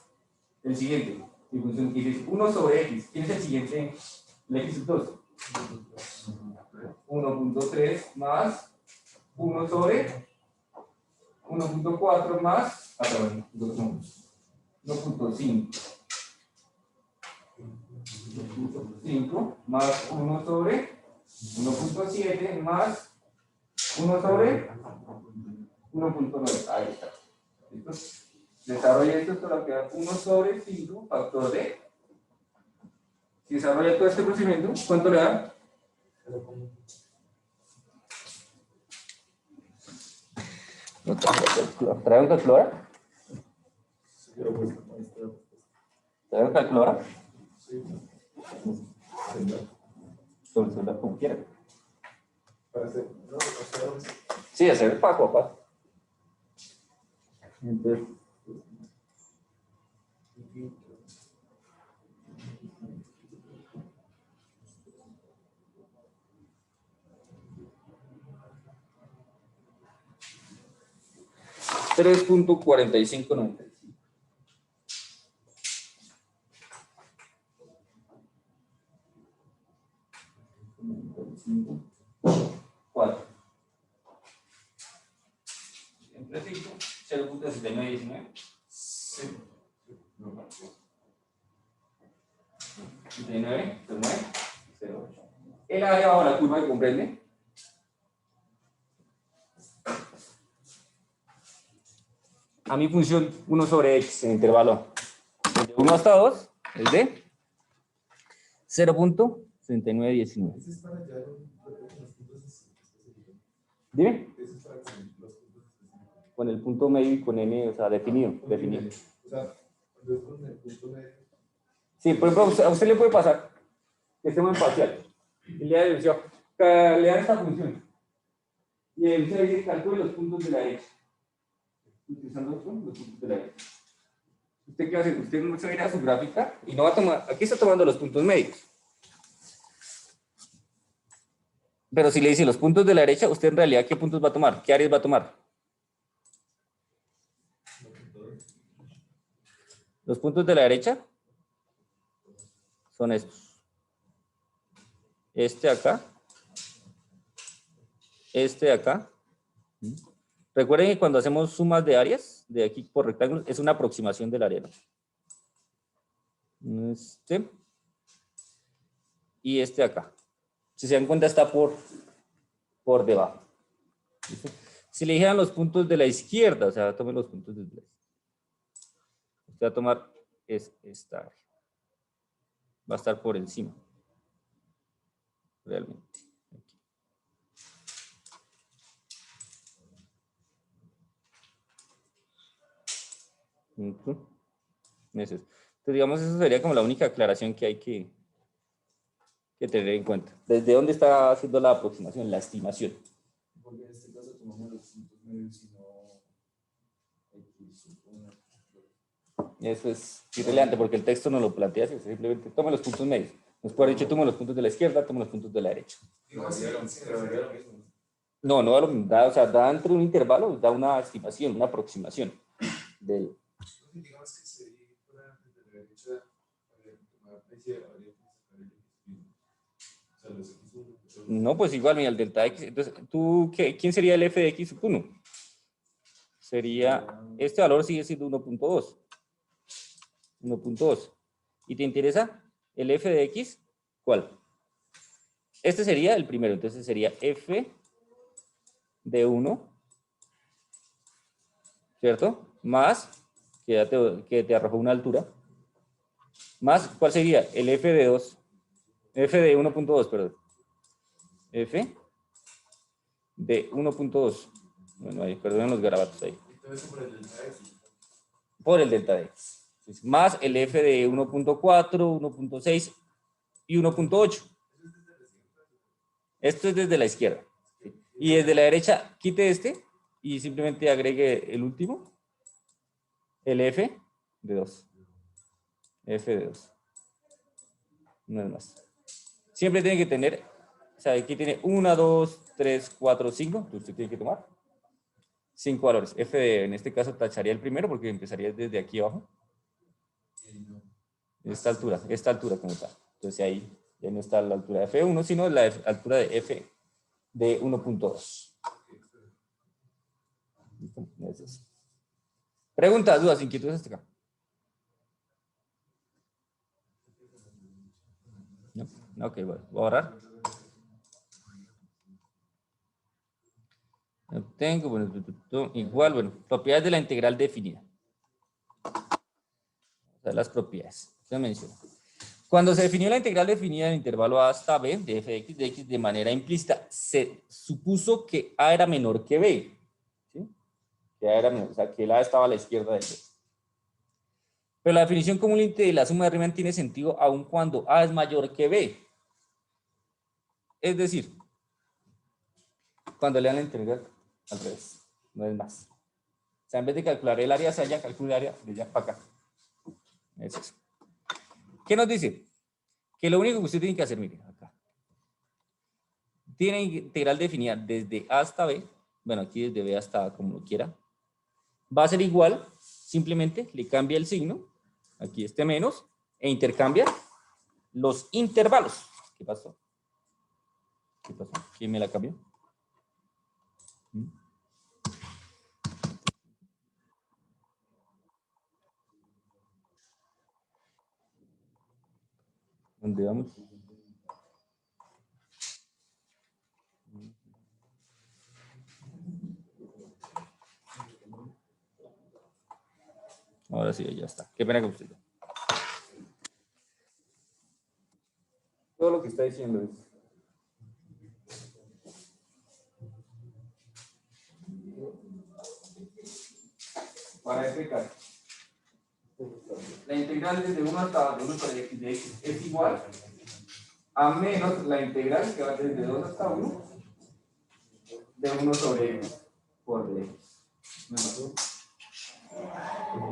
el siguiente. Mi función que es 1 sobre x. ¿Quién es el siguiente? El x sub 2. 1.3 más 1 sobre 1.4 más 1.5. 5 más 1 sobre 1.7 más 1 sobre 1.9. Ahí está. ¿Listo? Desarrolla esto, esto va a quedar 1 sobre 5 factor de. Si desarrolla todo este procedimiento, ¿cuánto le da? ¿Trae un calculadora? ¿Trae un calculadora? Solucionar como quiera. Sí, hacer paso a paso. Entonces, $3.4595. Entre 5, 0.7919. Sí. 79, 0.8. El área bajo la curva que comprende. A mi función 1 sobre x en intervalo de 1 hasta 2 es de 0.6919. Dime. Con el punto medio y con n, o sea, definido. Sí, por ejemplo, a usted le puede pasar que estemos en parcial. Y le dan esta función. Y ahí usted dice calcule los puntos de la derecha. Utilizando los puntos de la derecha. ¿Usted qué hace? Usted no se va a ir a su gráfica y no va a tomar. Aquí está tomando los puntos medios. Pero si le dice los puntos de la derecha, usted en realidad, ¿qué puntos va a tomar? ¿Qué áreas va a tomar? Los puntos de la derecha son estos. Este acá. Este de acá. Recuerden que cuando hacemos sumas de áreas, de aquí por rectángulos, es una aproximación del área, ¿no? Este. Y este acá. Si se dan cuenta, está por debajo. ¿Listo? Si le dijeran los puntos de la izquierda, o sea, tomen los puntos de la izquierda. Usted va a tomar esta área. Va a estar por encima. Realmente. Entonces, digamos, eso sería como la única aclaración que hay que tener en cuenta. ¿Desde dónde está haciendo la aproximación, la estimación? Porque en este caso tomamos los puntos medios y no X. Eso es irrelevante porque el texto no lo plantea así, simplemente toma los puntos medios. Nos puede haber dicho, toma los puntos de la izquierda, toma los puntos de la derecha. No, no da lo mismo, o sea, da entre un intervalo, da una estimación, una aproximación del. Digamos que se fuera de la derecha, No, pues igual, mira, el delta x. Entonces, ¿quién sería el f de x sub 1? Sería, este valor sigue siendo 1.2. 1.2. ¿Y te interesa el f de x? ¿Cuál? Este sería el primero, entonces sería f de 1, ¿cierto? Más, que te arrojó una altura, más, ¿cuál sería? El f de 2. F de 1.2, perdón. F de 1.2. Bueno, ahí, perdonen los garabatos ahí. Y todo eso por el delta X. Por el delta X. Más el F de 1.4, 1.6 y 1.8. Esto es desde la izquierda. Y desde la derecha, quite este y simplemente agregue el último. El F de 2. F de 2. No es más. Siempre tiene que tener, o sea, aquí tiene 1, 2, 3, 4, 5. Entonces usted tiene que tomar 5 valores. F de, en este caso, tacharía el primero porque empezaría desde aquí abajo. Esta altura como tal. Entonces ahí ya no está la altura de F1, sino la altura de F de 1.2. Preguntas, dudas, inquietudes hasta acá. No, ok, bueno, voy a borrar. Tengo, bueno, igual, bueno, propiedades de la integral definida. O sea, las propiedades. Se menciona. Cuando se definió la integral definida en el intervalo A hasta B de f de x de manera implícita, se supuso que A era menor que B. ¿Sí? Que A era menor, o sea, que el A estaba a la izquierda del B. Pero la definición común de la suma de Riemann tiene sentido aun cuando A es mayor que B. Es decir, cuando le dan la integral al revés, no es más. O sea, en vez de calcular el área hacia allá, calcula el área de allá para acá. Es eso. ¿Qué nos dice? Que lo único que usted tiene que hacer, mire, acá. Tiene integral definida desde A hasta B. Bueno, aquí desde B hasta A, como lo quiera. Va a ser igual, simplemente le cambia el signo. Aquí este menos. E intercambia los intervalos. ¿Qué pasó? ¿Qué pasó? ¿Quién me la cambió? ¿Dónde vamos? Ahora sí, ya está. Qué pena con usted. Todo lo que está diciendo es... Para este caso, la integral desde 1 hasta 1 sobre x de x es igual a menos la integral que va desde 2 hasta 1 de 1 sobre x por dx.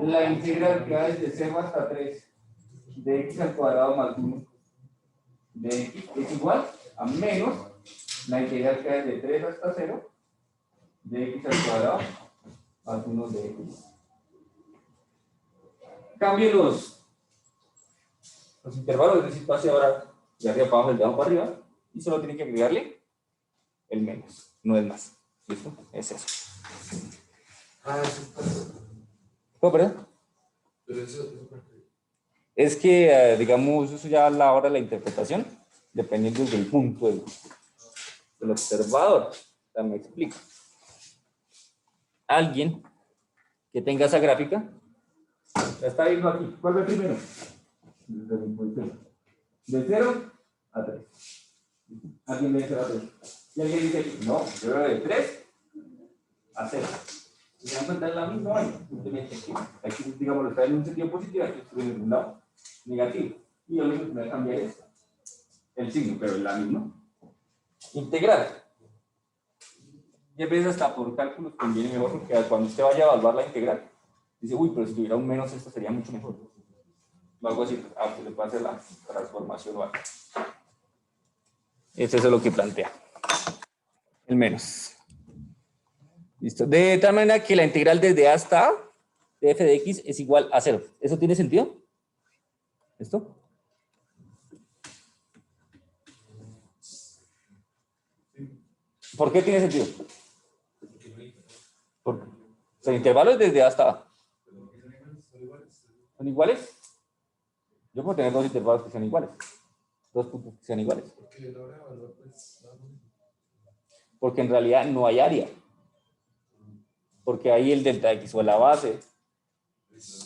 La integral que va desde 0 hasta 3 de x al cuadrado más 1 de x es igual a menos la integral que va desde 3 hasta 0 de x al cuadrado más 1 de x. Cambie los intervalos, es decir, pase ahora de arriba para abajo, del de abajo para arriba, y solo tiene que agregarle el menos, no es más. ¿Listo? Es eso. Ah, eso. ¿Cómo, perdón? Pero eso Es que, digamos, eso ya a la hora de la interpretación, dependiendo del punto del observador. O sea, me explico. Alguien que tenga esa gráfica, la está viendo aquí. ¿Cuál ve primero? Desde mi posición. De 0 a 3. Alguien ve 0 a 3. Y alguien dice, no, yo veo de 3 a 0. Se dan cuenta, es la misma vaina. Simplemente aquí, digamos, está en un sentido positivo, aquí estoy en un lado negativo. Y yo lo único que me voy a cambiar es el signo, pero es la misma. Integrar. Y a veces hasta por cálculos conviene mejor, porque cuando usted vaya a evaluar la integral, dice, uy, pero si tuviera un menos, esto sería mucho mejor. O algo así, pues le puede hacer la transformación o algo. Eso es lo que plantea. El menos. Listo. De tal manera que la integral desde A hasta A de f de x es igual a 0. ¿Eso tiene sentido? ¿Esto? ¿Por qué tiene sentido? Porque el intervalo es desde A hasta A. ¿Son iguales? Yo puedo tener dos intervalos que sean iguales. Dos puntos que sean iguales. Porque en realidad no hay área. Porque ahí el delta x o la base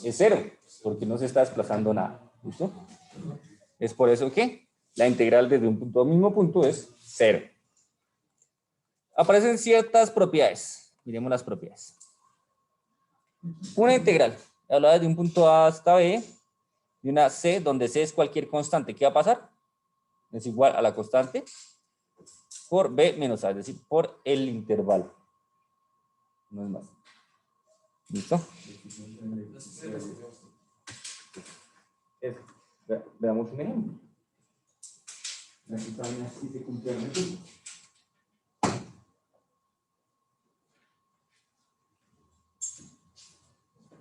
es 0. Porque no se está desplazando nada. ¿Listo? Es por eso que la integral desde un punto a un mismo punto es 0. Aparecen ciertas propiedades. Miremos las propiedades. Una integral, hablada desde un punto A hasta B, de una C, donde C es cualquier constante. ¿Qué va a pasar? Es igual a la constante por B menos A, es decir, por el intervalo. No es más. ¿Listo? Veamos un ejemplo. Aquí también así se cumple el ejemplo.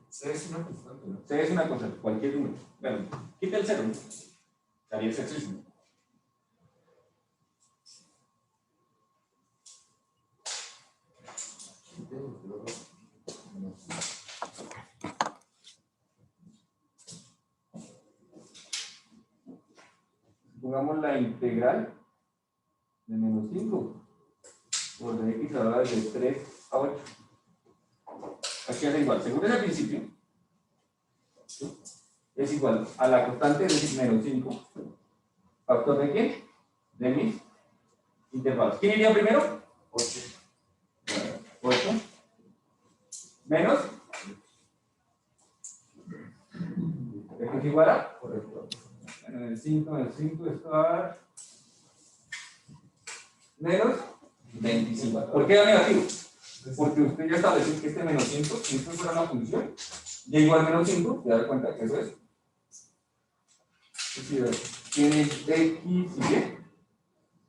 C es una constante, ¿no? C es una constante, cualquier número. Bueno, quita el 0. Daría el sexismo. Pongamos la integral de menos 5 por de x ahora de 3 a 8. Aquí es igual, según ese principio, ¿sí? Es igual a la constante de menos 5. ¿Factor de qué? De mis intervalos. ¿Quién iría primero? 8. 8. Menos. Esto es igual a. Correcto. Bueno, el 5 esto va a dar menos 25. ¿Por qué da negativo? Porque usted ya estableció que este menos 5, si esto fuera una función, y igual menos 5, te das cuenta que eso es. Es decir, tiene x y y,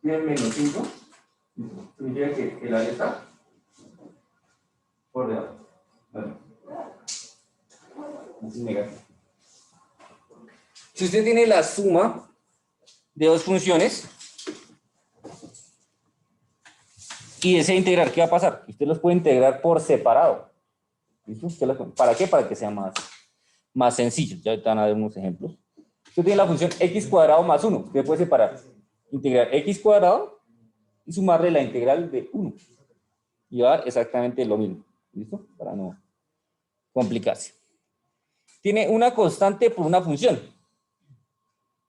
tiene menos 5, significa que el área está por debajo. Vale. Así negativo. Si usted tiene la suma de dos funciones y desea integrar, ¿qué va a pasar? Usted los puede integrar por separado. ¿Listo? ¿Para qué? Para que sea más sencillo. Ya ahorita van a ver unos ejemplos. Usted tiene la función x cuadrado más 1. Usted puede separar, integrar x cuadrado y sumarle la integral de 1. Y va a dar exactamente lo mismo. ¿Listo? Para no complicarse. Tiene una constante por una función.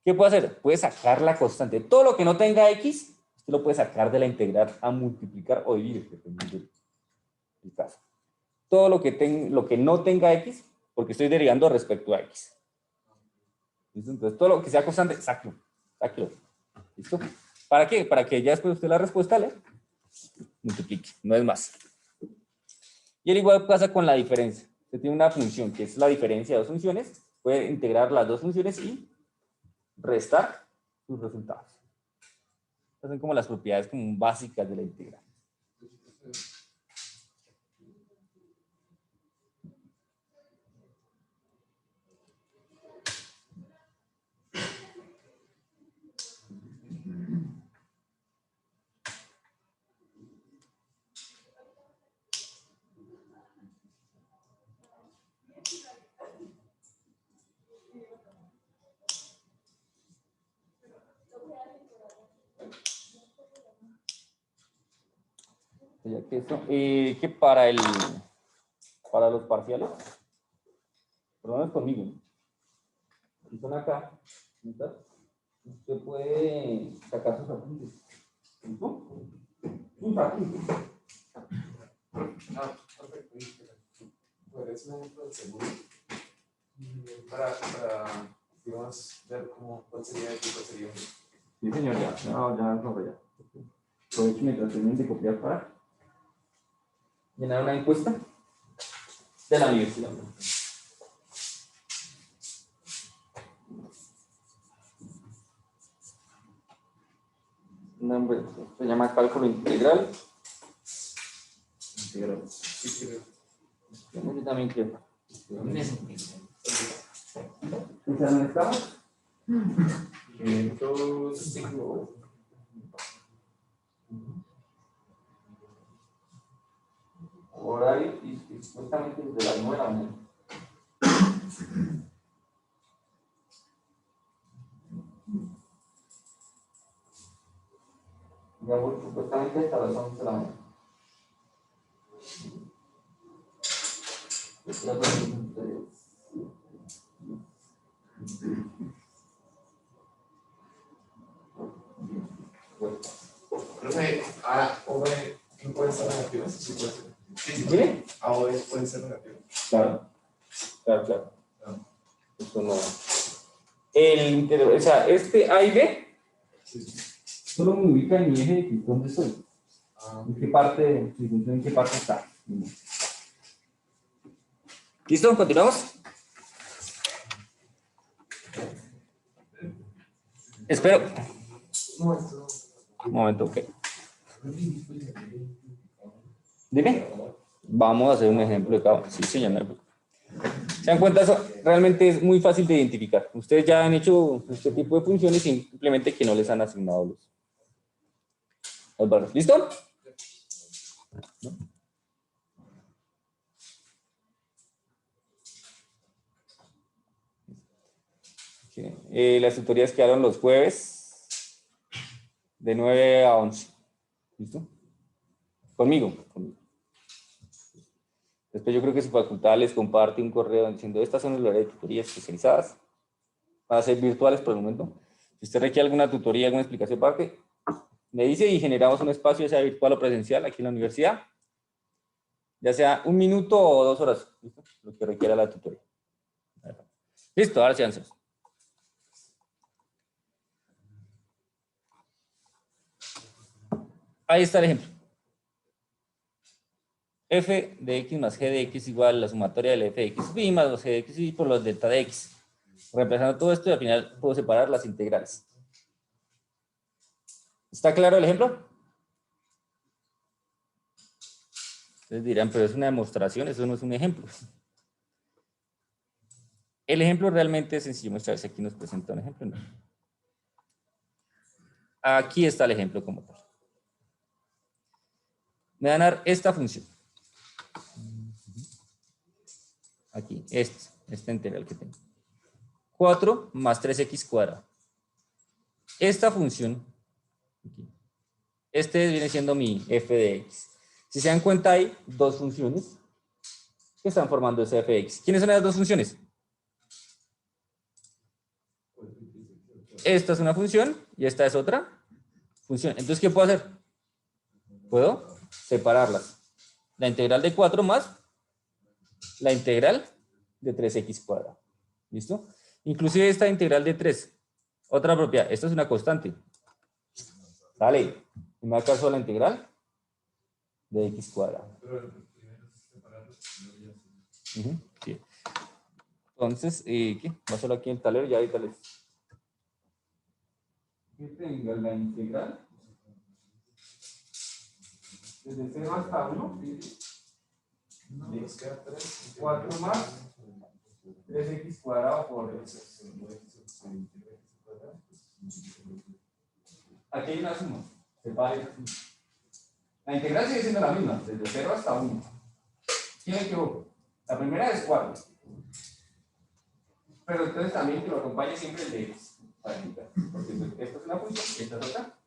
¿Qué puede hacer? Puede sacar la constante. Todo lo que no tenga x, usted lo puede sacar de la integral a multiplicar o dividir, dependiendo del caso. Todo lo que no tenga x, porque estoy derivando respecto a x. ¿Listo? Entonces, todo lo que sea constante, sáquelo. ¿Listo? ¿Para qué? Para que ya después usted la respuesta le multiplique, no es más. Y al igual pasa con la diferencia. Usted tiene una función que es la diferencia de dos funciones, puede integrar las dos funciones y restar sus resultados. Estas son como las propiedades como básicas de la integral. Ya que esto, que para los parciales, por lo menos conmigo, si son acá, ¿no? Usted puede sacar sus apuntes. ¿No? Sus apuntes. Ah, perfecto. ¿Podrías un ejemplo del segundo? Para digamos, ver cuál sería el tipo sería. Sí, señor, ya. No, ya. Aprovecho mientras terminen de copiar para llenar una encuesta de la universidad. Nombre, se llama cálculo integral. Integral. Yo también quiero. ¿Dónde estamos? 505. Horario y supuestamente desde las 9 de la mañana. Ya voy supuestamente hasta las 11 de la mañana. Profe, A o B no pueden ser negativos, sí puede ser. Sí, ¿Qué? A o B pueden ser negativos. Claro. Claro. No. Esto no. O sea, este A y B Sí. solo me ubica en mi eje de X, ¿dónde estoy? Ah, ¿En qué parte, en qué parte está? ¿Listo? ¿Continuamos? Espero. no, esto Un momento, ok. Dime. Vamos a hacer un ejemplo de cada uno. Sí, señor. No hay problema. Se dan cuenta, eso realmente es muy fácil de identificar. Ustedes ya han hecho este tipo de funciones, simplemente que no les han asignado los valores. ¿Listo? ¿No? Okay. Las tutorías quedaron los jueves de 9 a 11. ¿Listo? Conmigo. Después yo creo que su facultad les comparte un correo diciendo estas son las horarios de tutorías especializadas. Van a ser virtuales por el momento. Si usted requiere alguna tutoría, alguna explicación aparte, me dice y generamos un espacio, ya sea virtual o presencial, aquí en la universidad. Ya sea 1 minuto o 2 horas. ¿Listo? Lo que requiera la tutoría. Listo, ahora sí avanzamos. Ahí está el ejemplo. F de x más g de x igual a la sumatoria del f de x y más los g de x y por los delta de x. Reemplazando todo esto y al final puedo separar las integrales. ¿Está claro el ejemplo? Ustedes dirán, pero es una demostración, eso no es un ejemplo. El ejemplo realmente es sencillo. Muchas veces aquí nos presenta un ejemplo. ¿No? Aquí está el ejemplo como tal. Me van a dar esta función. Aquí, esta integral que tengo. 4 más 3x cuadrado. Esta función, aquí, viene siendo mi f de x. Si se dan cuenta, hay dos funciones que están formando ese f de x. ¿Quiénes son esas dos funciones? Esta es una función y esta es otra función. Entonces, ¿qué puedo hacer? Puedo separarlas. La integral de 4 más la integral de 3x cuadrado. ¿Listo? Inclusive esta integral de 3. Otra propiedad. Esta es una constante. Dale. Y me da caso a la integral de x cuadrado. Sí. Entonces, ¿qué? Voy a hacerlo aquí en el tablero y ahorita les... Que tenga la integral desde 0 hasta 1. nos queda 3. 4 más 3x cuadrado por x. Aquí hay una suma. Separe esa suma. La integral sigue siendo la misma, desde 0 hasta 1. ¿Quién me equivoco? La primera es 4. Pero entonces también que lo acompañe siempre el de x. Para indicar. Porque esta es una función, esta es otra.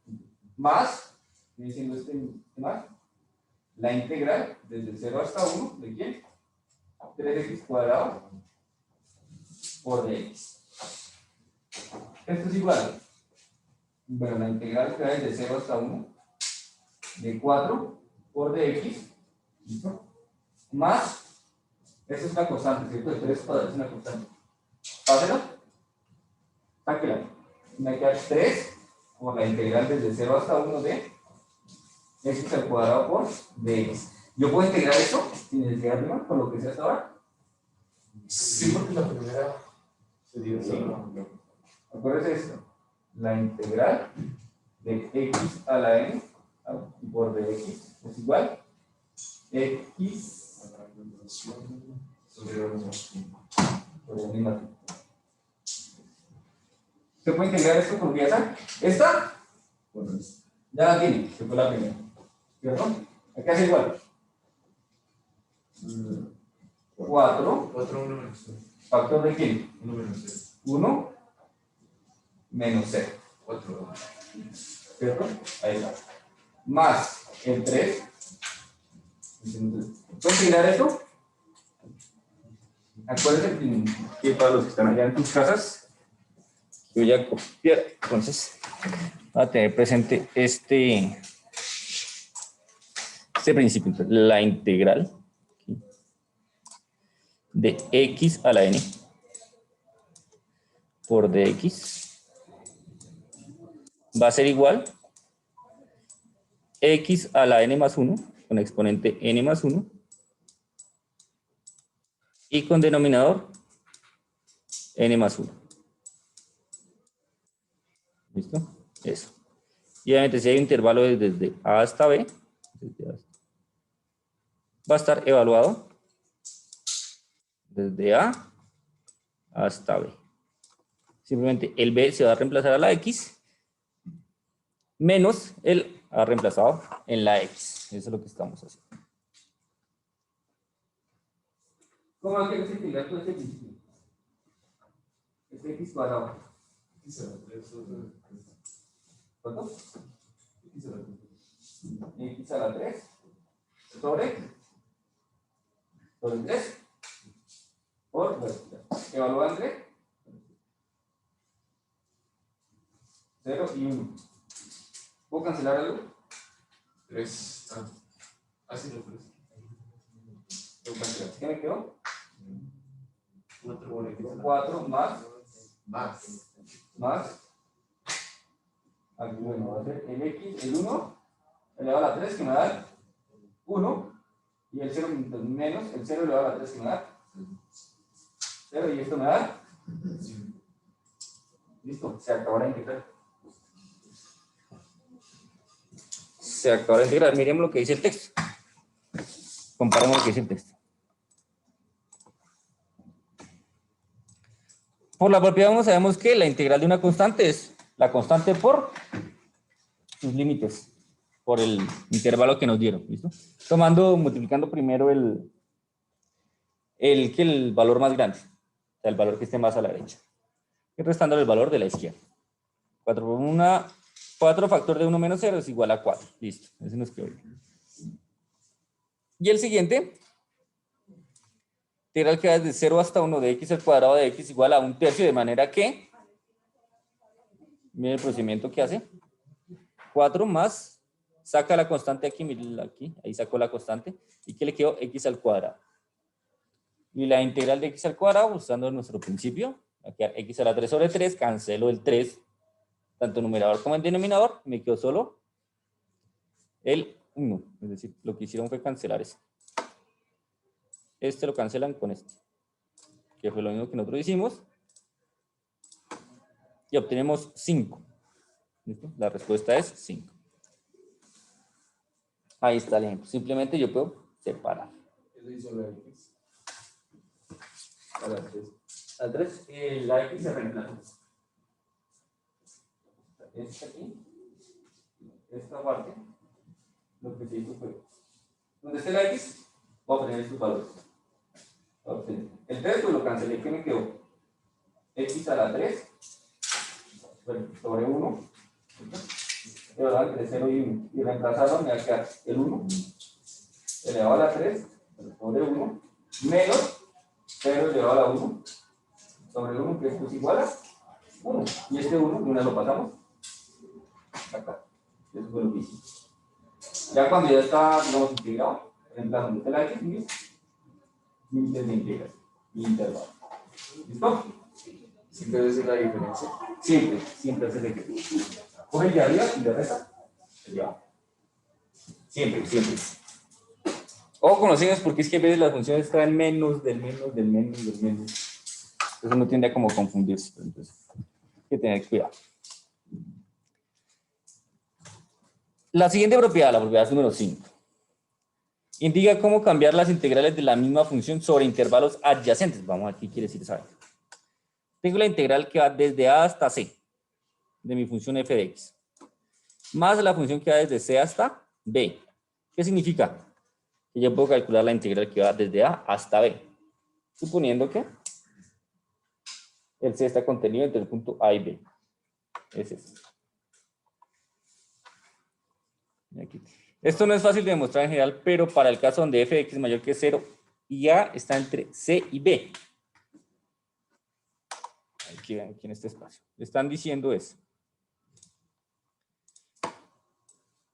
Más, viene siendo este más, la integral desde 0 hasta 1, ¿de quién? 3x cuadrado por dx. Esto es igual. Bueno, la integral queda desde 0 hasta 1 de 4 por dx. ¿Listo? Más, esta es una constante, ¿cierto? El 3 cuadrado es una constante. Páselo. Sáquela. Me queda 3 por la integral desde 0 hasta 1 de x al cuadrado por dx. ¿Yo puedo integrar esto sin necesidad de más, con lo que sea hasta ahora? Sí, porque la primera sería Sí. Acuérdense esto. La integral de x a la n por dx es igual x por n más 1. ¿Se puede integrar esto con esa? ¿Esta? Bueno, ya la tiene, que fue la primera. ¿Cierto? Aquí hace igual. 4. 4, 1 menos 0. ¿Factor de quién? 1 menos 0. 1 menos 0. 4. ¿Cierto? Ahí está. Más el 3. ¿Puedes integrar esto? Acuérdense que para los que están allá en tus casas, yo voy a copiar. Entonces, a tener presente este principio. Entonces, la integral de x a la n por dx va a ser igual x a la n más 1 con exponente n más 1 y con denominador n más 1. ¿Listo? Eso. Y obviamente si hay un intervalo desde A hasta B, va a estar evaluado desde A hasta B. Simplemente el B se va a reemplazar a la X menos el A reemplazado en la X. Eso es lo que estamos haciendo. ¿Cómo hay que integrar todo este principio? Este X cuadrado. ¿Cuánto? X a la 3 sobre 3 por evalúa entre 0 y 1. ¿Puedo cancelar algo? 3. Así lo 3. ¿Qué me quedó? 4 4 más. Aquí bueno, va a ser el X, el 1 elevado a la 3 que me da 1 y el 0 menos el 0 elevado a la 3 que me da 0 y esto me da. Listo, se acabó la integral. Se acabó la integral. Miremos lo que dice el texto. Comparemos lo que dice el texto. Por la propiedad sabemos que la integral de una constante es la constante por sus límites, por el intervalo que nos dieron. ¿Listo? Multiplicando primero el valor más grande, o sea, el valor que esté más a la derecha. Y restando el valor de la izquierda. 4 factor de 1 menos 0 es igual a 4. Listo, ese nos quedó bien. Y el siguiente, integral que va desde 0 hasta 1 de x al cuadrado de x igual a 1/3, de manera que, miren el procedimiento que hace, 4 más, saca la constante aquí, miren aquí, ahí sacó la constante, y que le quedó x al cuadrado. Y la integral de x al cuadrado, usando nuestro principio, va a quedar x a la 3 sobre 3, cancelo el 3, tanto en numerador como en denominador, me quedó solo el 1, es decir, lo que hicieron fue cancelar eso. Este lo cancelan con este, que fue lo mismo que nosotros hicimos, y obtenemos 5. ¿Listo? La respuesta es 5. Ahí está el ejemplo. Simplemente yo puedo separar. Eso hizo la X. A la 3. Al 3, la X se reemplaza. Esta aquí, esta parte, lo que se hizo fue, donde esté la X, voy a obtener estos valores. El 3 pues lo cancelé, ¿qué me quedó? X a la 3 sobre 1, elevado entre 0 y 1, y reemplazado me va a quedar el 1 elevado a la 3 sobre 1 menos 0 elevado a la 1 sobre 1, que esto es igual a 1, y este 1 de una lo pasamos acá. Eso fue lo que hice. Ya cuando ya está, digamos, integrado, reemplazamos la X y límites de integración y intervalo. ¿Listo? ¿Siempre es la diferencia? Siempre es el equilibrio. Coge el de arriba y le resta el de abajo. Siempre. O con los signos, porque es que a veces las funciones traen menos, del menos. Eso no tiende a como confundirse. Entonces, hay que tener cuidado. La siguiente propiedad, la propiedad número 5. Indica cómo cambiar las integrales de la misma función sobre intervalos adyacentes. Vamos a ver qué quiere decir esa. Tengo la integral que va desde A hasta C de mi función f de x, más la función que va desde C hasta B. ¿Qué significa? Que yo puedo calcular la integral que va desde A hasta B, suponiendo que el C está contenido entre el punto A y B. Es ese. Aquí. Esto no es fácil de demostrar en general, pero para el caso donde f de x es mayor que 0 y A está entre C y B. Aquí ven, aquí en este espacio. Le están diciendo eso.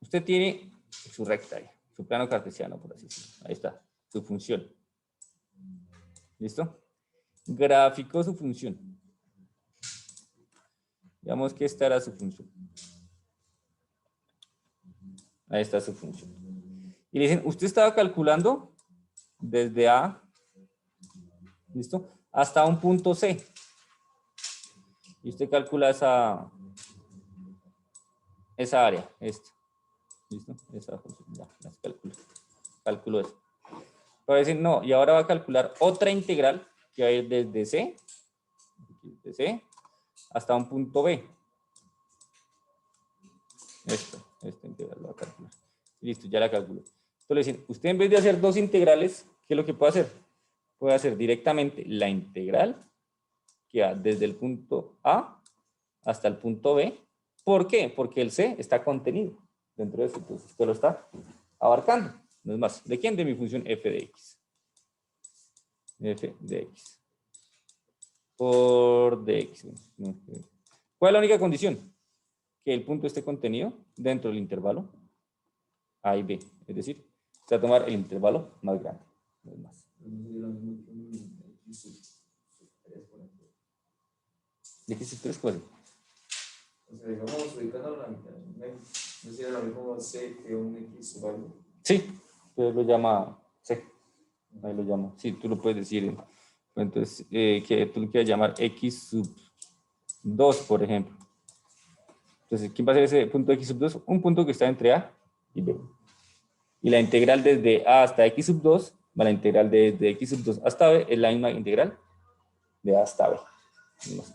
Usted tiene su recta ahí, su plano cartesiano, por así decirlo. Ahí está, su función. ¿Listo? Graficó su función. Digamos que esta era su función. Ahí está su función. Y le dicen, usted estaba calculando desde A, ¿listo? Hasta un punto C. Y usted calcula esa área, esta. ¿Listo? Esa función, ya, las calculo. Calculo eso. Pero dicen, no, y ahora va a calcular otra integral que va a ir desde C, desde C hasta un punto B. Esta integral lo va a calcular. Listo, ya la calculo. Entonces le dicen, usted en vez de hacer dos integrales, ¿qué es lo que puede hacer? Puede hacer directamente la integral que va desde el punto A hasta el punto B. ¿Por qué? Porque el C está contenido dentro de eso. Entonces usted lo está abarcando. No es más. ¿De quién? De mi función f de x. F de x. Por dx. ¿Cuál es la única condición? Que el punto esté contenido dentro del intervalo A y B. Es decir, se va a tomar el intervalo más grande. No es más. ¿De qué se 3 cuál? O sea, digamos, ubicando la mitad, ¿no sería lo mismo C que un X sub algo? Sí, usted lo llama C. Ahí lo llama. Sí, tú lo puedes decir. Entonces, que tú lo quieras llamar X sub 2, por ejemplo. Entonces, ¿quién va a ser ese punto X sub 2? Un punto que está entre A y B. Y la integral desde A hasta X sub 2, la integral desde X sub 2 hasta B es la misma integral de A hasta B.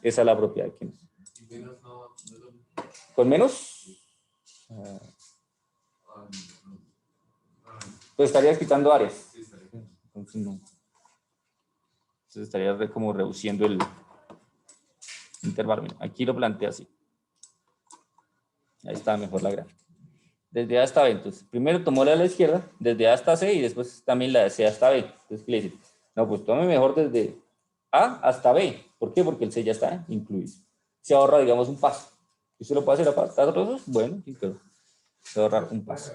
Esa es la propiedad que nos. Y menos no es lo mismo. ¿Con menos? Pues estarías quitando áreas. Sí, está bien. Entonces, no. Entonces estaría como reduciendo el intervalo. Mira, aquí lo plantea así. Ahí está mejor la gráfica. Desde A hasta B. Entonces, primero tomó la de la izquierda, desde A hasta C, y después también la de C hasta B. Entonces, ¿qué le dice? No, pues tome mejor desde A hasta B. ¿Por qué? Porque el C ya está incluido. Se ahorra, digamos, un paso. ¿Y usted lo puede hacer a pasos? Bueno, sí, claro. Se va a ahorrar un paso.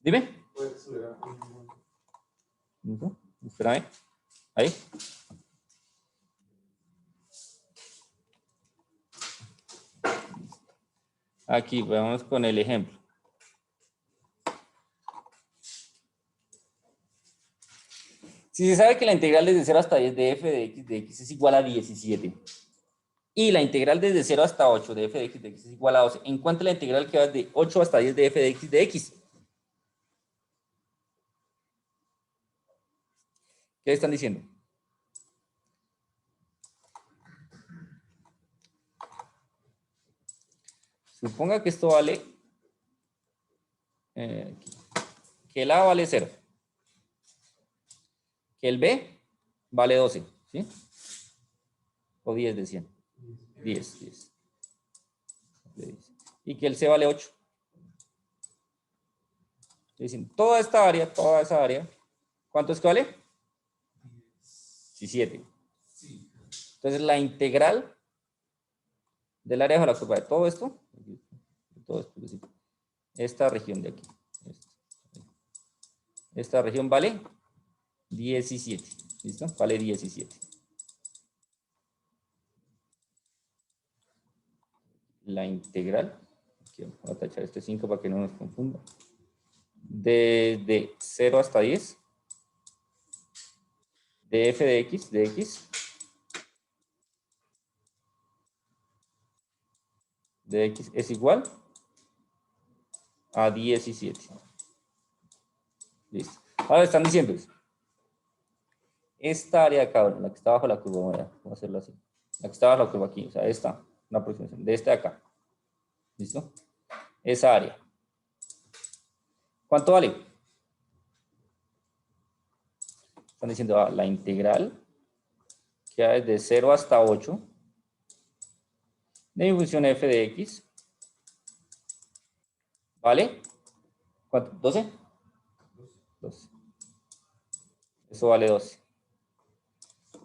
Dime. Puede subir a un- Ujú. Espérame. Ahí. Aquí, vamos con el ejemplo. Si se sabe que la integral desde 0 hasta 10 de f de x es igual a 17 y la integral desde 0 hasta 8 de f de x es igual a 12, encuentra la integral que va de 8 hasta 10 de f de x. ¿Qué están diciendo? Suponga que esto vale, que el a vale 0, que el b vale 12, ¿sí? O 10 decían. 10. Y que el c vale 8. Dicen, toda esa área, ¿cuánto es que vale? 17. Entonces la integral del área bajo la curva de todo esto, es decir, esta región de aquí. Esta región vale 17. ¿Listo? Vale 17. La integral, aquí voy a tachar este 5 para que no nos confunda. Desde 0 hasta 10 de f de x de x es igual a 17. Listo. Ahora están diciendo eso. Esta área de acá, la que está bajo la curva, voy a hacerlo así. La que está bajo la curva aquí, o sea, esta, una aproximación de esta de acá. ¿Listo? Esa área. ¿Cuánto vale? Están diciendo la integral que va desde 0 hasta 8 de mi función f de x. ¿Vale? ¿Cuánto? ¿12? 12. Eso vale 12.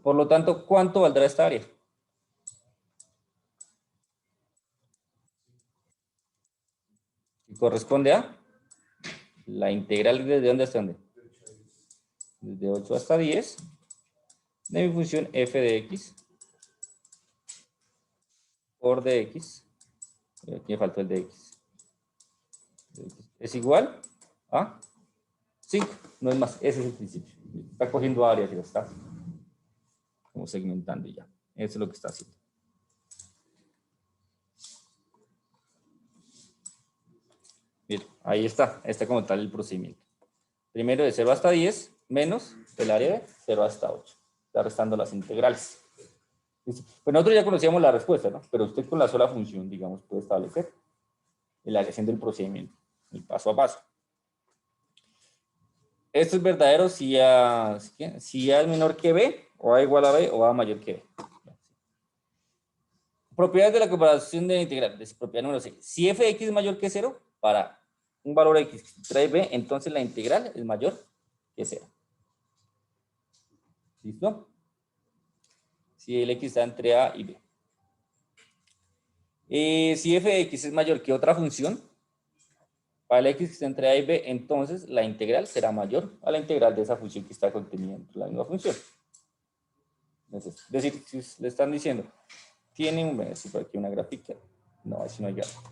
Por lo tanto, ¿cuánto valdrá esta área? que corresponde a la integral desde dónde hasta dónde. Desde 8 hasta 10 de mi función f de x por dx. Aquí me faltó el dx. Es igual a 5. No es más, ese es el principio. Está cogiendo áreas y ya está como segmentando ya. Eso es lo que está haciendo. Bien, ahí está como tal el procedimiento. Primero de 0 hasta 10 menos el área de 0 hasta 8. Está restando las integrales. ¿Listo? Pues nosotros ya conocíamos la respuesta, ¿no? Pero usted con la sola función, digamos, puede establecer la haciendo el procedimiento, el paso a paso. Esto es verdadero si A es menor que B, o A igual a B, o A mayor que B. Propiedades de la comparación de la integral. Propiedad número 6. Si f de x es mayor que 0, para un valor x que trae b, entonces la integral es mayor que 0. ¿Listo? Si el x está entre a y b. Si f de x es mayor que otra función, para el x que está entre a y b, entonces la integral será mayor a la integral de esa función que está contenida dentro de la misma función. Es decir, si le están diciendo, tiene por aquí una gráfica, no, así no hay gráfica.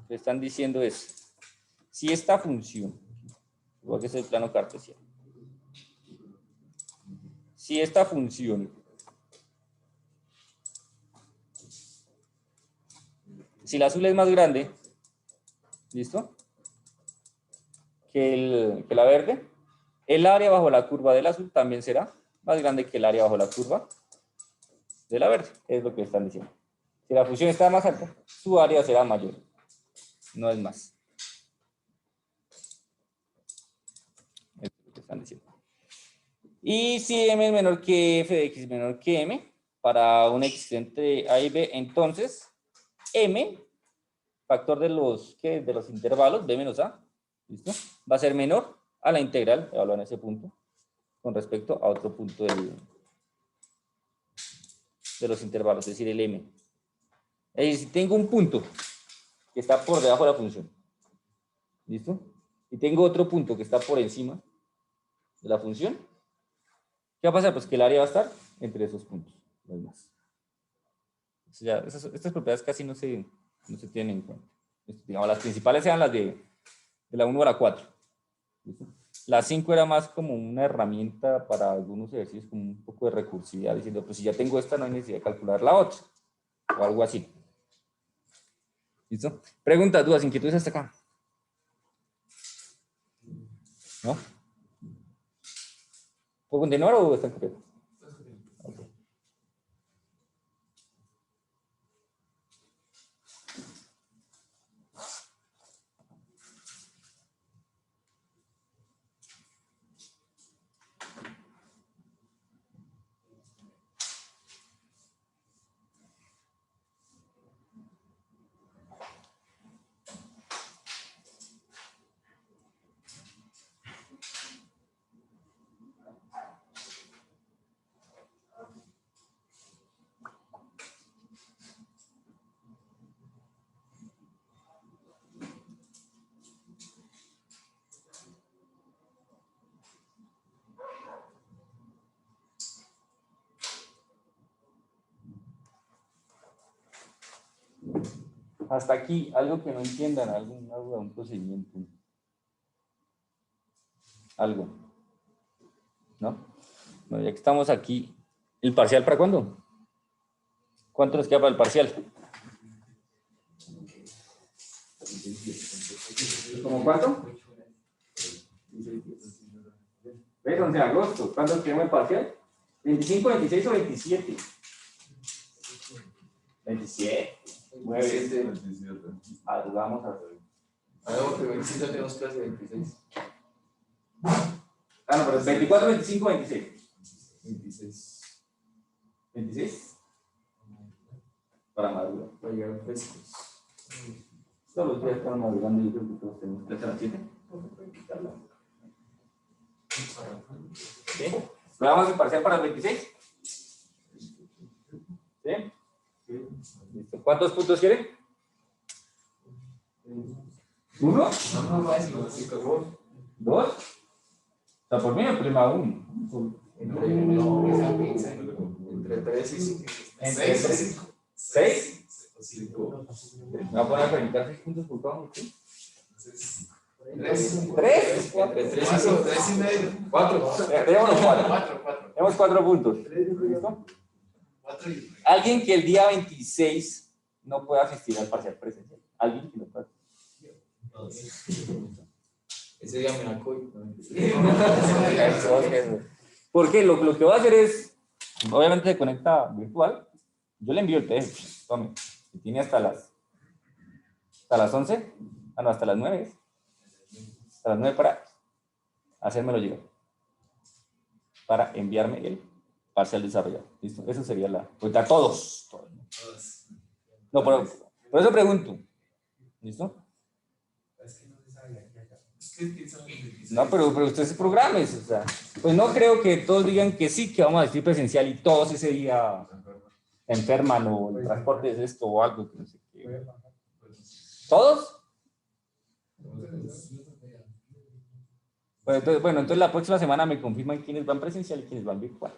Le están diciendo es, si esta función, igual que es el plano cartesiano, si esta función, si la azul es más grande, ¿listo? Que la verde, el área bajo la curva del azul también será más grande que el área bajo la curva de la verde, es lo que están diciendo. Si la función está más alta, su área será mayor, no es más. Es lo que están diciendo. Y si m es menor que f de x menor que m, para un x entre a y b, entonces m, factor de los intervalos, b menos a, ¿listo? Va a ser menor a la integral, evaluar en ese punto, con respecto a otro punto de los intervalos, es decir, el m. Es decir, si tengo un punto que está por debajo de la función, ¿listo? Y tengo otro punto que está por encima de la función, ¿qué va a pasar? Pues que el área va a estar entre esos puntos, no hay más. O sea, estas propiedades casi no se tienen en cuenta. Digamos, las principales eran las de la 1 a la 4. ¿Listo? La 5 era más como una herramienta para algunos ejercicios, como un poco de recursividad, diciendo, pues si ya tengo esta, no hay necesidad de calcular la otra, o algo así. ¿Listo? Preguntas, dudas, inquietudes hasta acá. ¿No? ¿Puedo continuar o están copiando? Okay. Hasta aquí, algo que no entiendan, alguna duda, un procedimiento. Algo. ¿No? Bueno, ya que estamos aquí, ¿el parcial para cuándo? ¿Cuánto nos queda para el parcial? ¿Cómo cuánto? ¿Ves? 11 de agosto. ¿Cuándo tenemos el parcial? ¿25, 26 o 27? 27. 9. Vamos a ver. Porque 27 tenemos clase de 26. Ah, no, pero es 24, 25, 26. 26. 26. Para madurar. Para llegar frescos. Todos los días están madurando y yo creo que todos tenemos clase a las 7. ¿Sí? ¿Probamos el parcial para el 26? ¿Sí? Listo. ¿Cuántos puntos quieren? ¿Uno? No, fácil, así como. ¿Dos? O sea, por mí el problema uno. Entre 3 y 5. ¿Entre tres? ¿Seis? Me voy a poner a preguntar 6 puntos por cada uno. ¿Sí? ¿Tres? Entre 3 y 5. 3 y medio. 4. Dejémoslo 4. 4. Tenemos 4 puntos. ¿Listo? 4 y Alguien que el día 26 no pueda asistir al parcial presencial. Alguien que no pueda. Ese día me la cojo. Porque lo que voy a hacer es, obviamente se conecta virtual, yo le envío el PDF, tome, y tiene hasta las 11, no, hasta las 9, hasta las 9 para hacérmelo llegar, para enviarme el parcial desarrollado. ¿Listo? Eso sería pues a todos. No, por eso pregunto. ¿Listo? No, pero usted se programe, o sea, pues no creo que todos digan que sí, que vamos a decir presencial y todos ese día se enferman o el transporte es esto o algo que no sé qué. ¿Todos? Pues entonces, bueno, entonces la próxima semana me confirman quiénes van presencial y quiénes van virtual.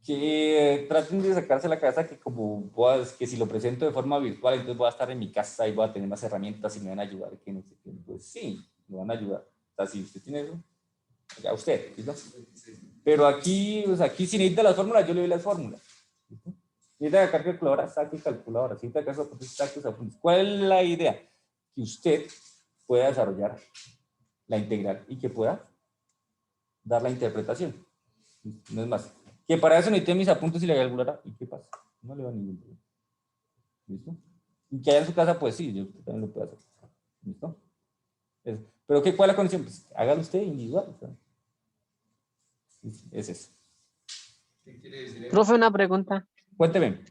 Que traten de sacarse la cabeza que que si lo presento de forma virtual, entonces voy a estar en mi casa y voy a tener más herramientas y me van a ayudar, que no sé qué. Pues sí, me van a ayudar. O sea, si usted tiene eso, ya usted, ¿listo? Pero aquí, o sea, aquí si necesita las fórmulas, yo le doy las fórmulas. ¿Listo? Si necesita sacar calculadora, saque calculadora. Si necesita sacar apuntes, saque sus apuntes. ¿Cuál es la idea? Que usted pueda desarrollar la integral y que pueda dar la interpretación. No es más. Que para eso necesité mis apuntes y la calculadora. ¿Y qué pasa? No le va a ningún problema. ¿Listo? Y que allá en su casa, pues sí, yo también lo puedo hacer. ¿Listo? Pero ¿cuál es la condición? Pues hágalo usted individual. O sea, es eso. ¿Qué quiere decir? Profe, una pregunta. Cuénteme.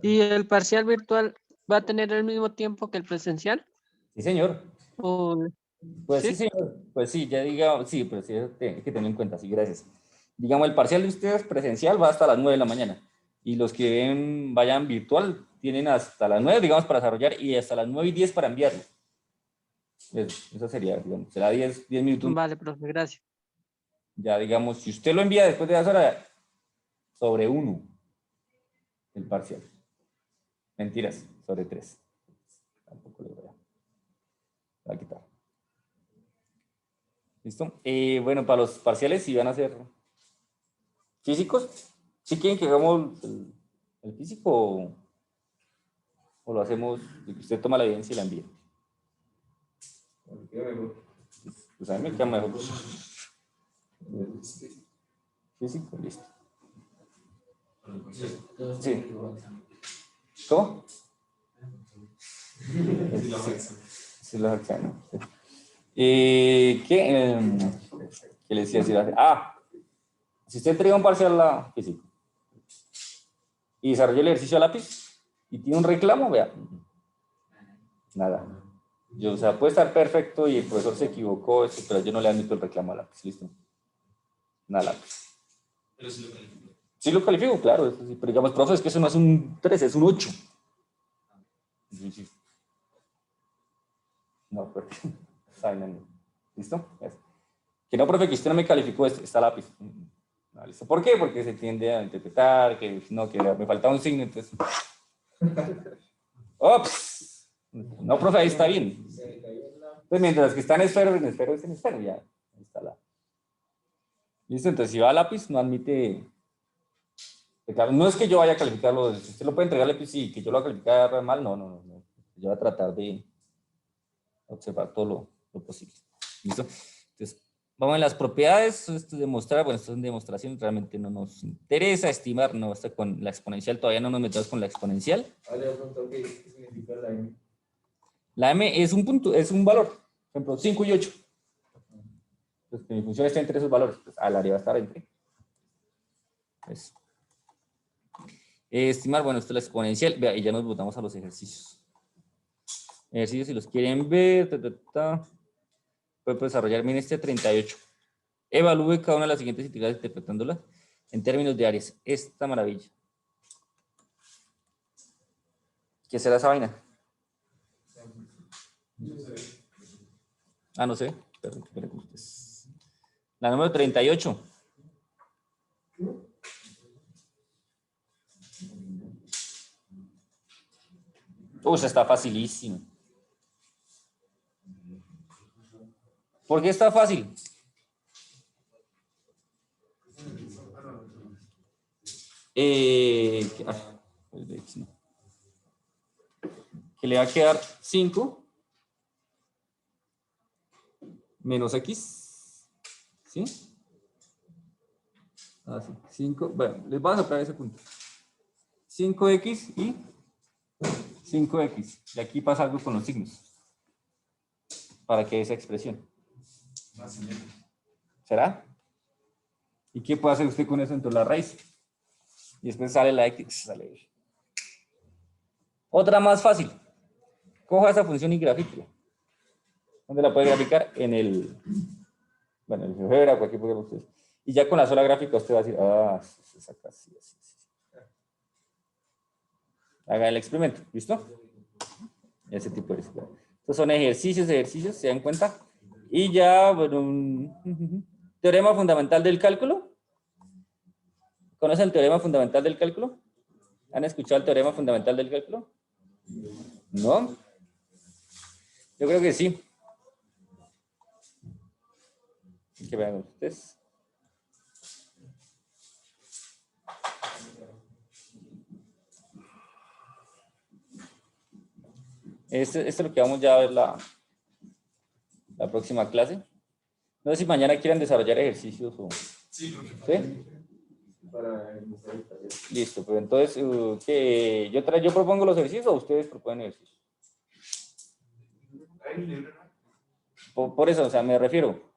¿Y el parcial virtual va a tener el mismo tiempo que el presencial? Sí, señor. ¿O Pues sí, sí? señor. Pues sí, ya diga, sí, pero sí, hay que tener en cuenta, sí, gracias. Digamos, el parcial de ustedes presencial va hasta las 9 de la mañana. Y los que vayan virtual tienen hasta las 9, digamos, para desarrollar y hasta las 9:10 para enviarlo. Eso sería, digamos, será 10 minutos. Vale, profe, gracias. Ya, digamos, si usted lo envía después de las horas, sobre 1 el parcial. Mentiras, sobre 3. Tampoco le voy a quitar. ¿Listo? Bueno, para los parciales, si van a ser físicos, si quieren que hagamos el físico o lo hacemos, usted toma la evidencia y la envía. Pues a mí me queda mejor. Físico, listo. Sí. ¿Cómo? Sí, los exámenes. ¿Qué le decía? Si usted entrega un parcial físico y desarrolló el ejercicio a lápiz y tiene un reclamo, vea, nada. O sea, puede estar perfecto y el profesor se equivocó, pero yo no le admito el reclamo a lápiz, listo. Nada lápiz. Pero sí lo califico. Sí lo califico, claro, eso sí, pero digamos, profe, es que eso no es un 3, es un 8. Sí. No, pero, ¿listo? Que no, profe, que usted no me calificó esta lápiz. No, ¿listo? ¿Por qué? Porque se tiende a interpretar, que me faltaba un signo, entonces. ¡Ops! No, profe, ahí está bien. Entonces, mientras que está en esfero, ya. Ahí está ¿Listo? Entonces, si va a lápiz, no admite. No es que yo vaya a calificarlo, si usted lo puede entregarle, pues sí, que yo lo voy a calificar mal, no. Yo voy a tratar de observar todo lo posible. ¿Listo? Entonces, vamos en las propiedades. Esto es demostrar, bueno, esto es demostración, realmente no nos interesa estimar, no basta con la exponencial, todavía no nos metemos con la exponencial. Vale, de pronto, ¿qué significa la M? La M es un punto, es un valor, por ejemplo, 5 y 8. Entonces, que mi función está entre esos valores, pues al área va a estar entre. Eso. Estimar, bueno, esto es la exponencial, vea, y ya nos botamos a los ejercicios. Ejercicios, si los quieren ver, puede desarrollar bien este 38. Evalúe cada una de las siguientes integrales interpretándolas en términos de áreas. Esta maravilla. ¿Qué será esa vaina? Ah, no sé. Esperen ustedes. La número 38. Uy, está facilísimo. ¿Por qué está fácil? Que le va a quedar 5 menos x. ¿Sí? Así, 5. Bueno, les voy a soplar ese punto. 5x y 5x. Y aquí pasa algo con los signos. Para que esa expresión. ¿Será? ¿Y qué puede hacer usted con eso? Entonces la raíz. Y después sale la x. Sale. Otra más fácil. Coja esa función y grafíquela. ¿Dónde la puede graficar? En el... Bueno, en el GeoGebra, cualquier programa ustedes. Y ya con la sola gráfica usted va a decir, ah, se saca así, así, así. Haga el experimento, ¿listo? Ese tipo de experimento. Estos son ejercicios, ¿se dan cuenta? Y ya, bueno, teorema fundamental del cálculo. ¿Conocen el teorema fundamental del cálculo? ¿Han escuchado el teorema fundamental del cálculo? ¿No? Yo creo que sí. Que vean ustedes. Esto es lo que vamos ya a ver la próxima clase. No sé si mañana quieran desarrollar ejercicios o... Sí, porque ¿Sí? Para Listo, pero entonces, ¿qué? ¿Yo propongo los ejercicios o ustedes proponen ejercicios? hay un libro, ¿no? Por eso, o sea, me refiero.